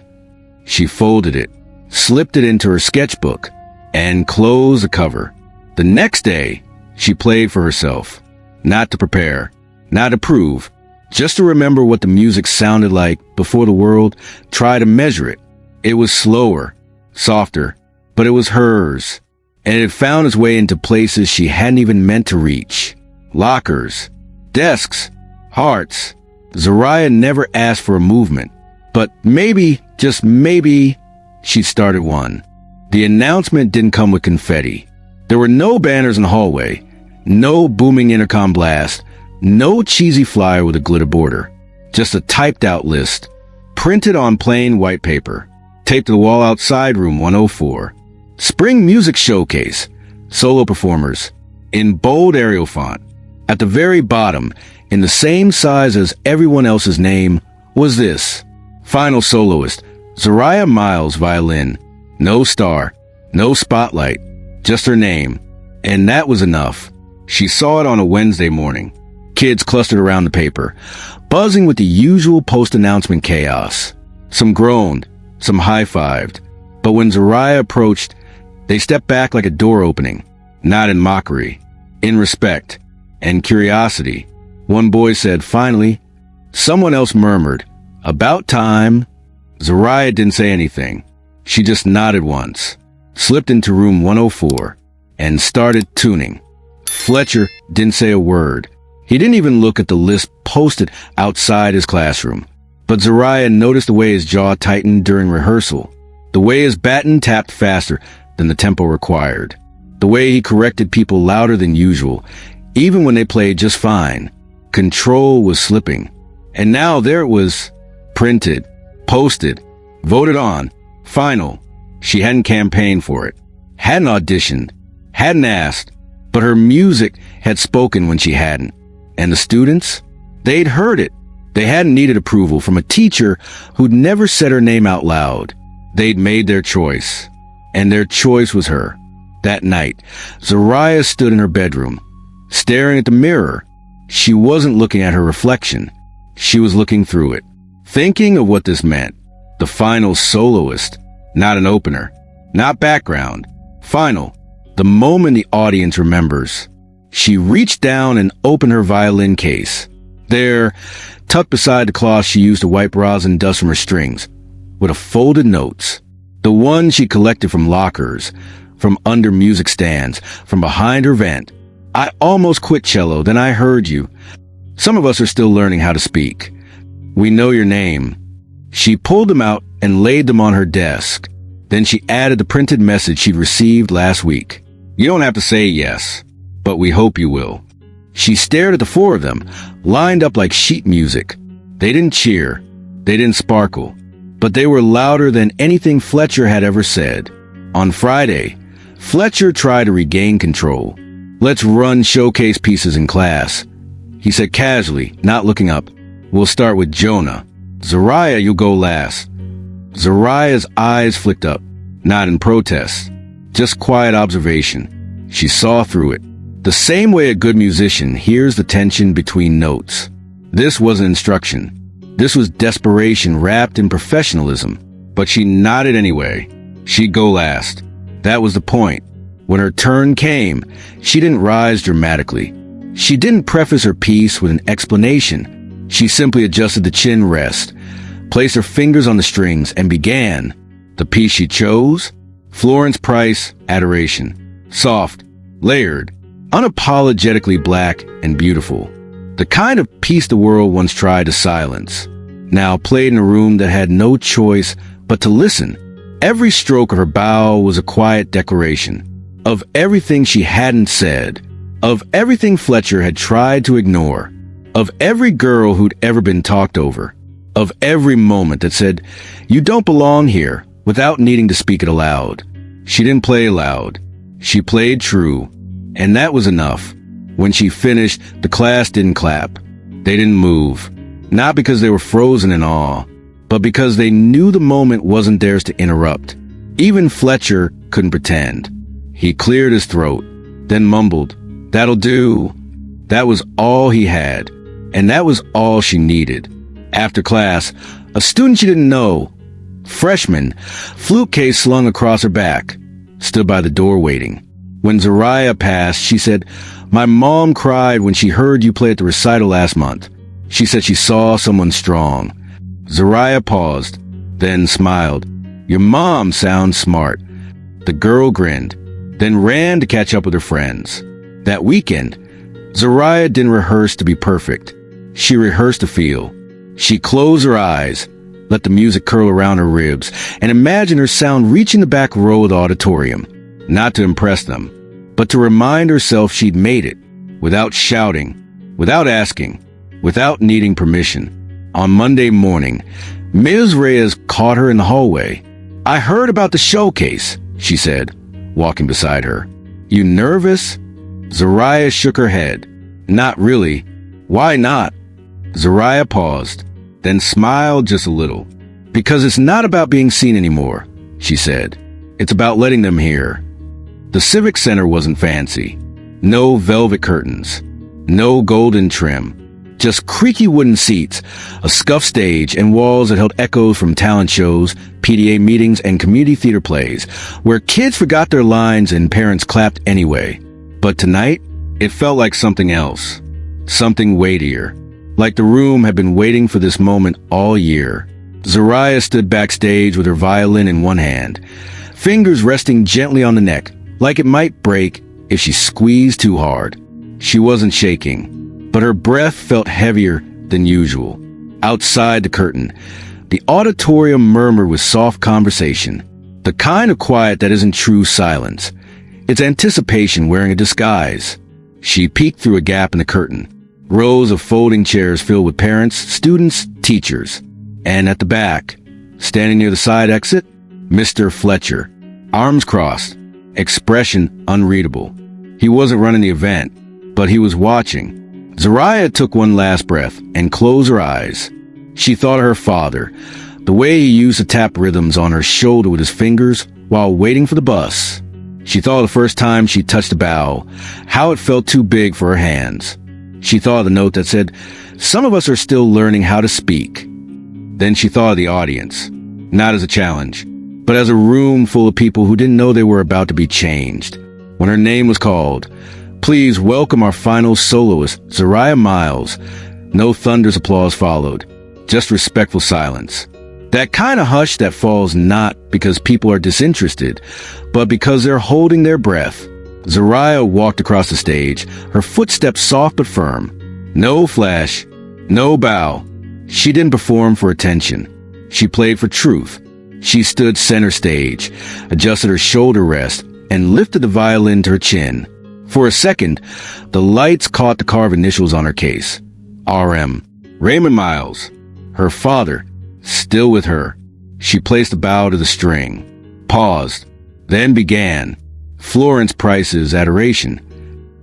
She folded it, slipped it into her sketchbook, and closed the cover. The next day, she played for herself. Not to prepare, not to prove, just to remember what the music sounded like before the world tried to measure it. It was slower, softer, but it was hers, and it found its way into places she hadn't even meant to reach. Lockers, desks, hearts. Zariah never asked for a movement, but maybe, just maybe, she started one. The announcement didn't come with confetti. There were no banners in the hallway, no booming intercom blast, no cheesy flyer with a glitter border. Just a typed-out list, printed on plain white paper, taped to the wall outside room 104. Spring Music Showcase, solo performers, in bold Arial font. At the very bottom, in the same size as everyone else's name, was this: final soloist, Zariah Miles, violin. No star, no spotlight, just her name. And that was enough. She saw it on a Wednesday morning. Kids clustered around the paper, buzzing with the usual post-announcement chaos. Some groaned, some high-fived. But when Zariah approached, they stepped back like a door opening, not in mockery, in respect and curiosity. One boy said, "Finally." Someone else murmured, "About time." Zariah didn't say anything. She just nodded once, slipped into room 104, and started tuning. Fletcher didn't say a word. He didn't even look at the list posted outside his classroom. But Zariah noticed the way his jaw tightened during rehearsal, the way his baton tapped faster than the tempo required, the way he corrected people louder than usual, even when they played just fine. Control was slipping. And now there it was, printed, posted, voted on, final. She hadn't campaigned for it, hadn't auditioned, hadn't asked, but her music had spoken when she hadn't. And the students? They'd heard it. They hadn't needed approval from a teacher who'd never said her name out loud. They'd made their choice. And their choice was her. That night, Zariah stood in her bedroom, staring at the mirror. She wasn't looking at her reflection. She was looking through it, thinking of what this meant. The final soloist, not an opener, not background. Final, the moment the audience remembers. She reached down and opened her violin case. There, tucked beside the cloth she used to wipe rosin dust from her strings, were the folded notes. The ones she collected from lockers, from under music stands, from behind her vent. "I almost quit cello, then I heard you. Some of us are still learning how to speak. We know your name." She pulled them out and laid them on her desk. Then she added the printed message she'd received last week. "You don't have to say yes, but we hope you will." She stared at the four of them, lined up like sheet music. They didn't cheer. They didn't sparkle. But they were louder than anything Fletcher had ever said. On Friday, Fletcher tried to regain control. "Let's run showcase pieces in class," he said casually, not looking up. "We'll start with Jonah. Zariah, you'll go last." Zariah's eyes flicked up, not in protest, just quiet observation. She saw through it. The same way a good musician hears the tension between notes. This wasn't instruction. This was desperation wrapped in professionalism. But she nodded anyway. She'd go last. That was the point. When her turn came, she didn't rise dramatically. She didn't preface her piece with an explanation. She simply adjusted the chin rest, placed her fingers on the strings, and began. The piece she chose? Florence Price, Adoration. Soft, layered, unapologetically black and beautiful. The kind of piece the world once tried to silence. Now played in a room that had no choice but to listen. Every stroke of her bow was a quiet declaration of everything she hadn't said, of everything Fletcher had tried to ignore, of every girl who'd ever been talked over, of every moment that said, "You don't belong here," without needing to speak it aloud. She didn't play loud. She played true. And that was enough. When she finished, the class didn't clap. They didn't move. Not because they were frozen in awe, but because they knew the moment wasn't theirs to interrupt. Even Fletcher couldn't pretend. He cleared his throat, then mumbled, "That'll do." That was all he had, and that was all she needed. After class, a student she didn't know, freshman, flute case slung across her back, stood by the door waiting. When Zariah passed, she said, "My mom cried when she heard you play at the recital last month. She said she saw someone strong." Zariah paused, then smiled. "Your mom sounds smart." The girl grinned, then ran to catch up with her friends. That weekend, Zariah didn't rehearse to be perfect. She rehearsed to feel. She closed her eyes, let the music curl around her ribs, and imagined her sound reaching the back row of the auditorium. Not to impress them, but to remind herself she'd made it, without shouting, without asking, without needing permission. On Monday morning, Ms. Reyes caught her in the hallway. "I heard about the showcase," she said, walking beside her. "You nervous?" Zariah shook her head. "Not really." "Why not?" Zariah paused, then smiled just a little. "Because it's not about being seen anymore," she said. "It's about letting them hear." The Civic Center wasn't fancy. No velvet curtains. No golden trim. Just creaky wooden seats, a scuffed stage, and walls that held echoes from talent shows, PTA meetings, and community theater plays, where kids forgot their lines and parents clapped anyway. But tonight, it felt like something else. Something weightier. Like the room had been waiting for this moment all year. Zariah stood backstage with her violin in one hand, fingers resting gently on the neck, like it might break if she squeezed too hard. She wasn't shaking, but her breath felt heavier than usual. Outside the curtain, the auditorium murmured with soft conversation, the kind of quiet that isn't true silence. It's anticipation wearing a disguise. She peeked through a gap in the curtain. Rows of folding chairs filled with parents, students, teachers. And at the back, standing near the side exit, Mr. Fletcher, arms crossed, expression unreadable. He wasn't running the event, but he was watching. Zariah took one last breath and closed her eyes. She thought of her father, the way he used to tap rhythms on her shoulder with his fingers while waiting for the bus. She thought of the first time she touched the bow, how it felt too big for her hands. She thought of the note that said, "Some of us are still learning how to speak." Then she thought of the audience, not as a challenge, but as a room full of people who didn't know they were about to be changed. When her name was called, "Please welcome our final soloist, Zariah Miles," no thunderous applause followed, just respectful silence. That kind of hush that falls not because people are disinterested, but because they're holding their breath. Zariah walked across the stage, her footsteps soft but firm. No flash, no bow. She didn't perform for attention. She played for truth. She stood center stage, adjusted her shoulder rest, and lifted the violin to her chin. For a second, the lights caught the carved initials on her case. R.M. Raymond Miles. Her father, still with her. She placed a bow to the string, paused, then began. Florence Price's Adoration.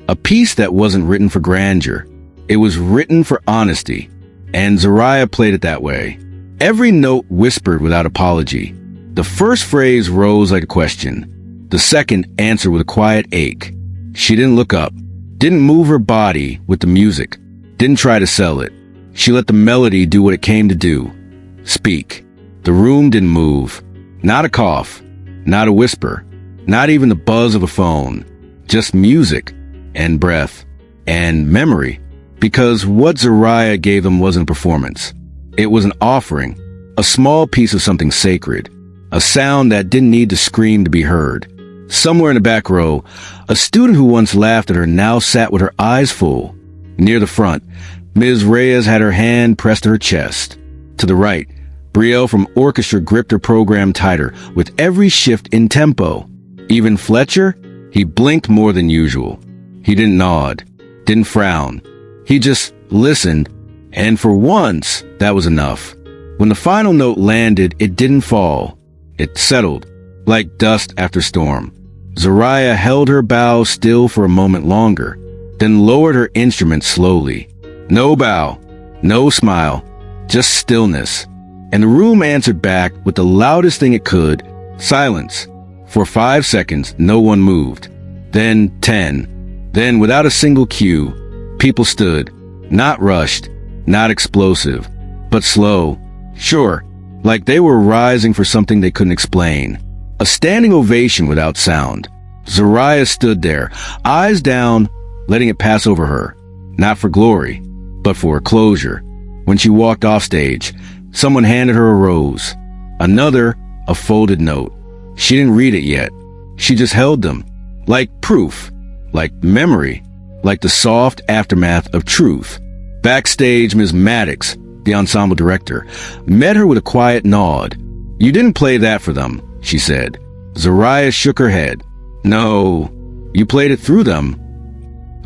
A piece that wasn't written for grandeur. It was written for honesty. And Zariah played it that way. Every note whispered without apology. The first phrase rose like a question. The second answered with a quiet ache. She didn't look up, didn't move her body with the music, didn't try to sell it. She let the melody do what it came to do. Speak. The room didn't move. Not a cough, not a whisper, not even the buzz of a phone. Just music and breath and memory. Because what Zariah gave them wasn't a performance. It was an offering, a small piece of something sacred, a sound that didn't need to scream to be heard. Somewhere in the back row, a student who once laughed at her now sat with her eyes full. Near the front, Ms. Reyes had her hand pressed to her chest. To the right, Brielle from orchestra gripped her program tighter with every shift in tempo. Even Fletcher, he blinked more than usual. He didn't nod, didn't frown. He just listened, and for once, that was enough. When the final note landed, it didn't fall. It settled, like dust after storm. Zariah held her bow still for a moment longer, then lowered her instrument slowly. No bow, no smile, just stillness. And the room answered back with the loudest thing it could, silence. For 5 seconds, no one moved. Then 10. Then, without a single cue, people stood, not rushed, not explosive, but slow. Sure, like they were rising for something they couldn't explain. A standing ovation without sound. Zariah stood there, eyes down, letting it pass over her. Not for glory, but for a closure. When she walked off stage, someone handed her a rose. Another, a folded note. She didn't read it yet. She just held them. Like proof. Like memory. Like the soft aftermath of truth. Backstage, Ms. Maddox, the ensemble director, met her with a quiet nod. "You didn't play that for them," she said. Zariah shook her head. "No, you played it through them."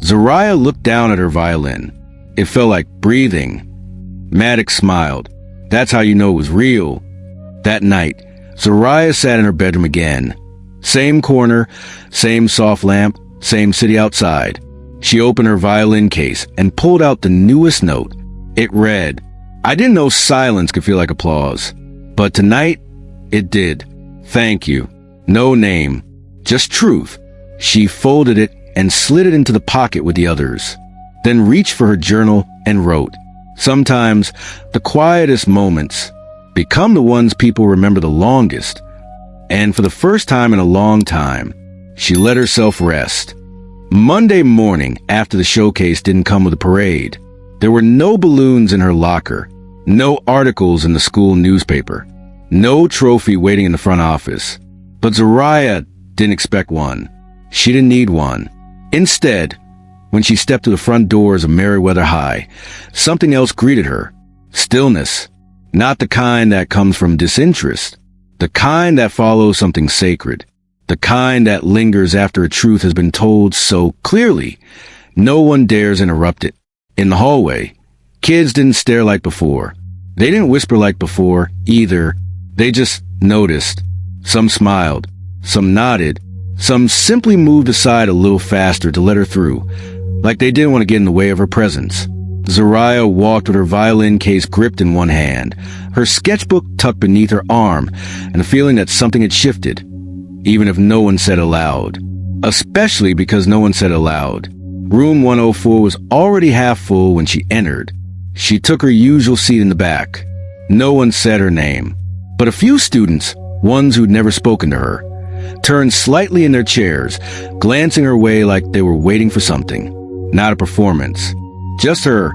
Zariah looked down at her violin. It felt like breathing. Maddox smiled. "That's how you know it was real." That night, Zariah sat in her bedroom again. Same corner, same soft lamp, same city outside. She opened her violin case and pulled out the newest note. It read, "I didn't know silence could feel like applause, but tonight, it did. Thank you. No name, just truth." She folded it and slid it into the pocket with the others, then reached for her journal and wrote. Sometimes the quietest moments become the ones people remember the longest. And for the first time in a long time, she let herself rest. Monday morning, after the showcase didn't come with a parade, there were no balloons in her locker, no articles in the school newspaper, no trophy waiting in the front office. But Zariah didn't expect one. She didn't need one. Instead, when she stepped to the front doors of Meriwether High, something else greeted her. Stillness. Not the kind that comes from disinterest. The kind that follows something sacred. The kind that lingers after a truth has been told so clearly, no one dares interrupt it. In the hallway, kids didn't stare like before. They didn't whisper like before, either. They just noticed. Some smiled. Some nodded. Some simply moved aside a little faster to let her through, like they didn't want to get in the way of her presence. Zariah walked with her violin case gripped in one hand, her sketchbook tucked beneath her arm, and the feeling that something had shifted, even if no one said aloud. Especially because no one said aloud. Room 104 was already half full when she entered. She took her usual seat in the back. No one said her name, but a few students, ones who'd never spoken to her, turned slightly in their chairs, glancing her way like they were waiting for something. Not a performance. Just her.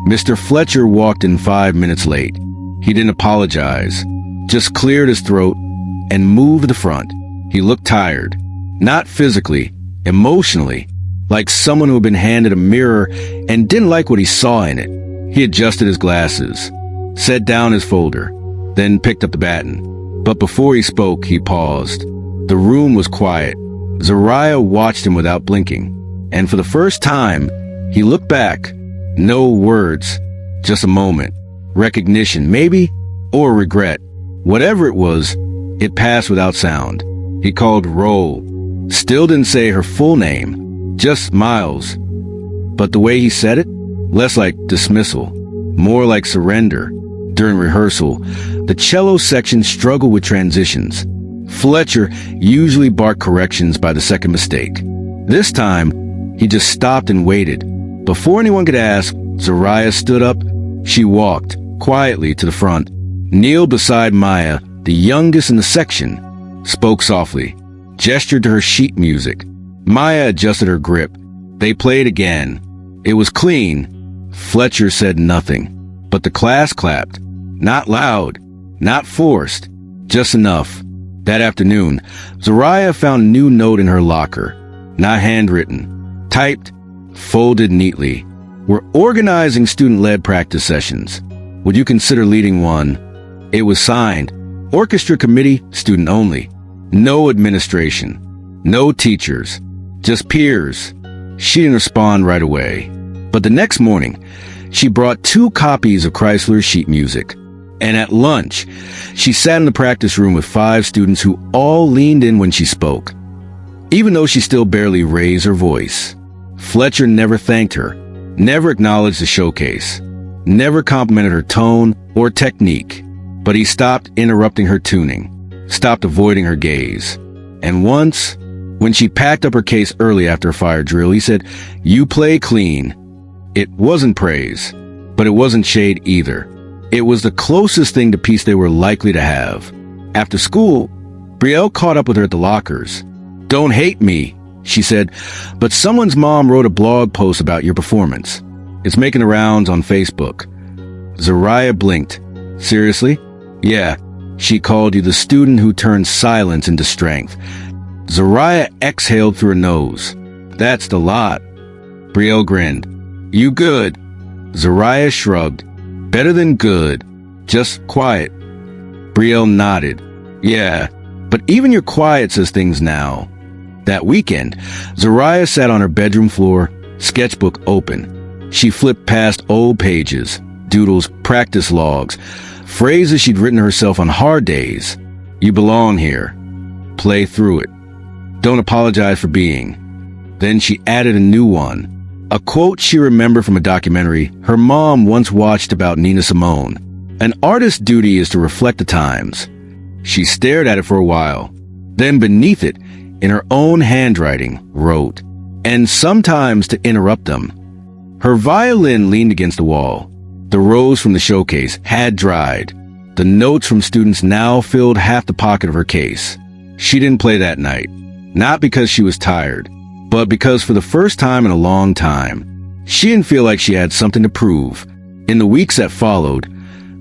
Mr. Fletcher walked in 5 minutes late. He didn't apologize, just cleared his throat and moved to the front. He looked tired. Not physically, emotionally, like someone who had been handed a mirror and didn't like what he saw in it. He adjusted his glasses, set down his folder, then picked up the baton. But before he spoke, he paused. The room was quiet. Zariah watched him without blinking, and for the first time, he looked back. No words, just a moment. Recognition, maybe, or regret. Whatever it was, it passed without sound. He called roll. Still didn't say her full name, just Miles. But the way he said it, less like dismissal, more like surrender. During rehearsal, the cello section struggled with transitions. Fletcher usually barked corrections by the second mistake. This time, he just stopped and waited. Before anyone could ask, Zariah stood up. She walked quietly to the front, kneeled beside Maya, the youngest in the section, spoke softly, gestured to her sheet music. Maya adjusted her grip. They played again. It was clean. Fletcher said nothing, but the class clapped. Not loud, not forced, just enough. That afternoon, Zariah found a new note in her locker. Not handwritten, typed, folded neatly. We're organizing student-led practice sessions. Would you consider leading one? It was signed. Orchestra committee, student only. No administration. No teachers. Just peers. She didn't respond right away. But the next morning, she brought 2 copies of Chrysler's sheet music. And at lunch, she sat in the practice room with 5 students who all leaned in when she spoke, even though she still barely raised her voice. Fletcher never thanked her, never acknowledged the showcase, never complimented her tone or technique, but he stopped interrupting her tuning, stopped avoiding her gaze. And once, when she packed up her case early after a fire drill, he said, "You play clean." It wasn't praise, but it wasn't shade either. It was the closest thing to peace they were likely to have. After school, Brielle caught up with her at the lockers. "Don't hate me," she said, "but someone's mom wrote a blog post about your performance. It's making the rounds on Facebook." Zariah blinked. "Seriously?" "Yeah. She called you the student who turned silence into strength." Zariah exhaled through her nose. "That's the lot." Brielle grinned. "You good?" Zariah shrugged. "Better than good. Just quiet." Brielle nodded. "Yeah, but even your quiet says things now." That weekend, Zariah sat on her bedroom floor, sketchbook open. She flipped past old pages, doodles, practice logs, phrases she'd written herself on hard days. "You belong here. Play through it. Don't apologize for being." Then she added a new one. A quote she remembered from a documentary her mom once watched about Nina Simone. "An artist's duty is to reflect the times." She stared at it for a while. Then beneath it, in her own handwriting, wrote, and sometimes to interrupt them. Her violin leaned against the wall. The rose from the showcase had dried. The notes from students now filled half the pocket of her case. She didn't play that night, not because she was tired, but because for the first time in a long time, she didn't feel like she had something to prove. In the weeks that followed,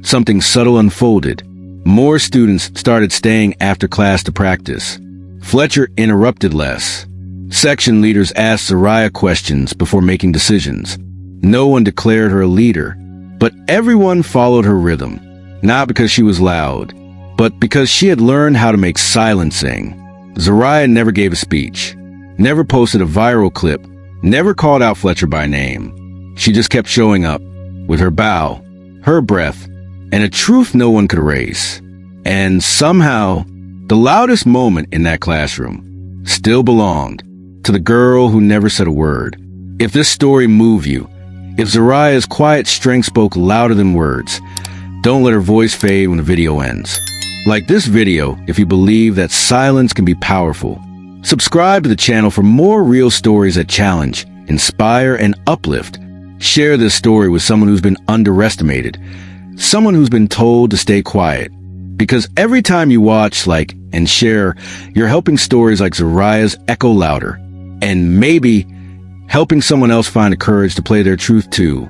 something subtle unfolded. More students started staying after class to practice. Fletcher interrupted less. Section leaders asked Zariah questions before making decisions. No one declared her a leader, but everyone followed her rhythm, not because she was loud, but because she had learned how to make silence sing. Zariah never gave a speech, never posted a viral clip, never called out Fletcher by name. She just kept showing up, with her bow, her breath, and a truth no one could erase. And somehow, the loudest moment in that classroom still belonged to the girl who never said a word. If this story moved you, if Zariah's quiet strength spoke louder than words, don't let her voice fade when the video ends. Like this video if you believe that silence can be powerful. Subscribe to the channel for more real stories that challenge, inspire, and uplift. Share this story with someone who's been underestimated, someone who's been told to stay quiet. Because every time you watch, like, and share, you're helping stories like Zariah's echo louder, and maybe helping someone else find the courage to play their truth too.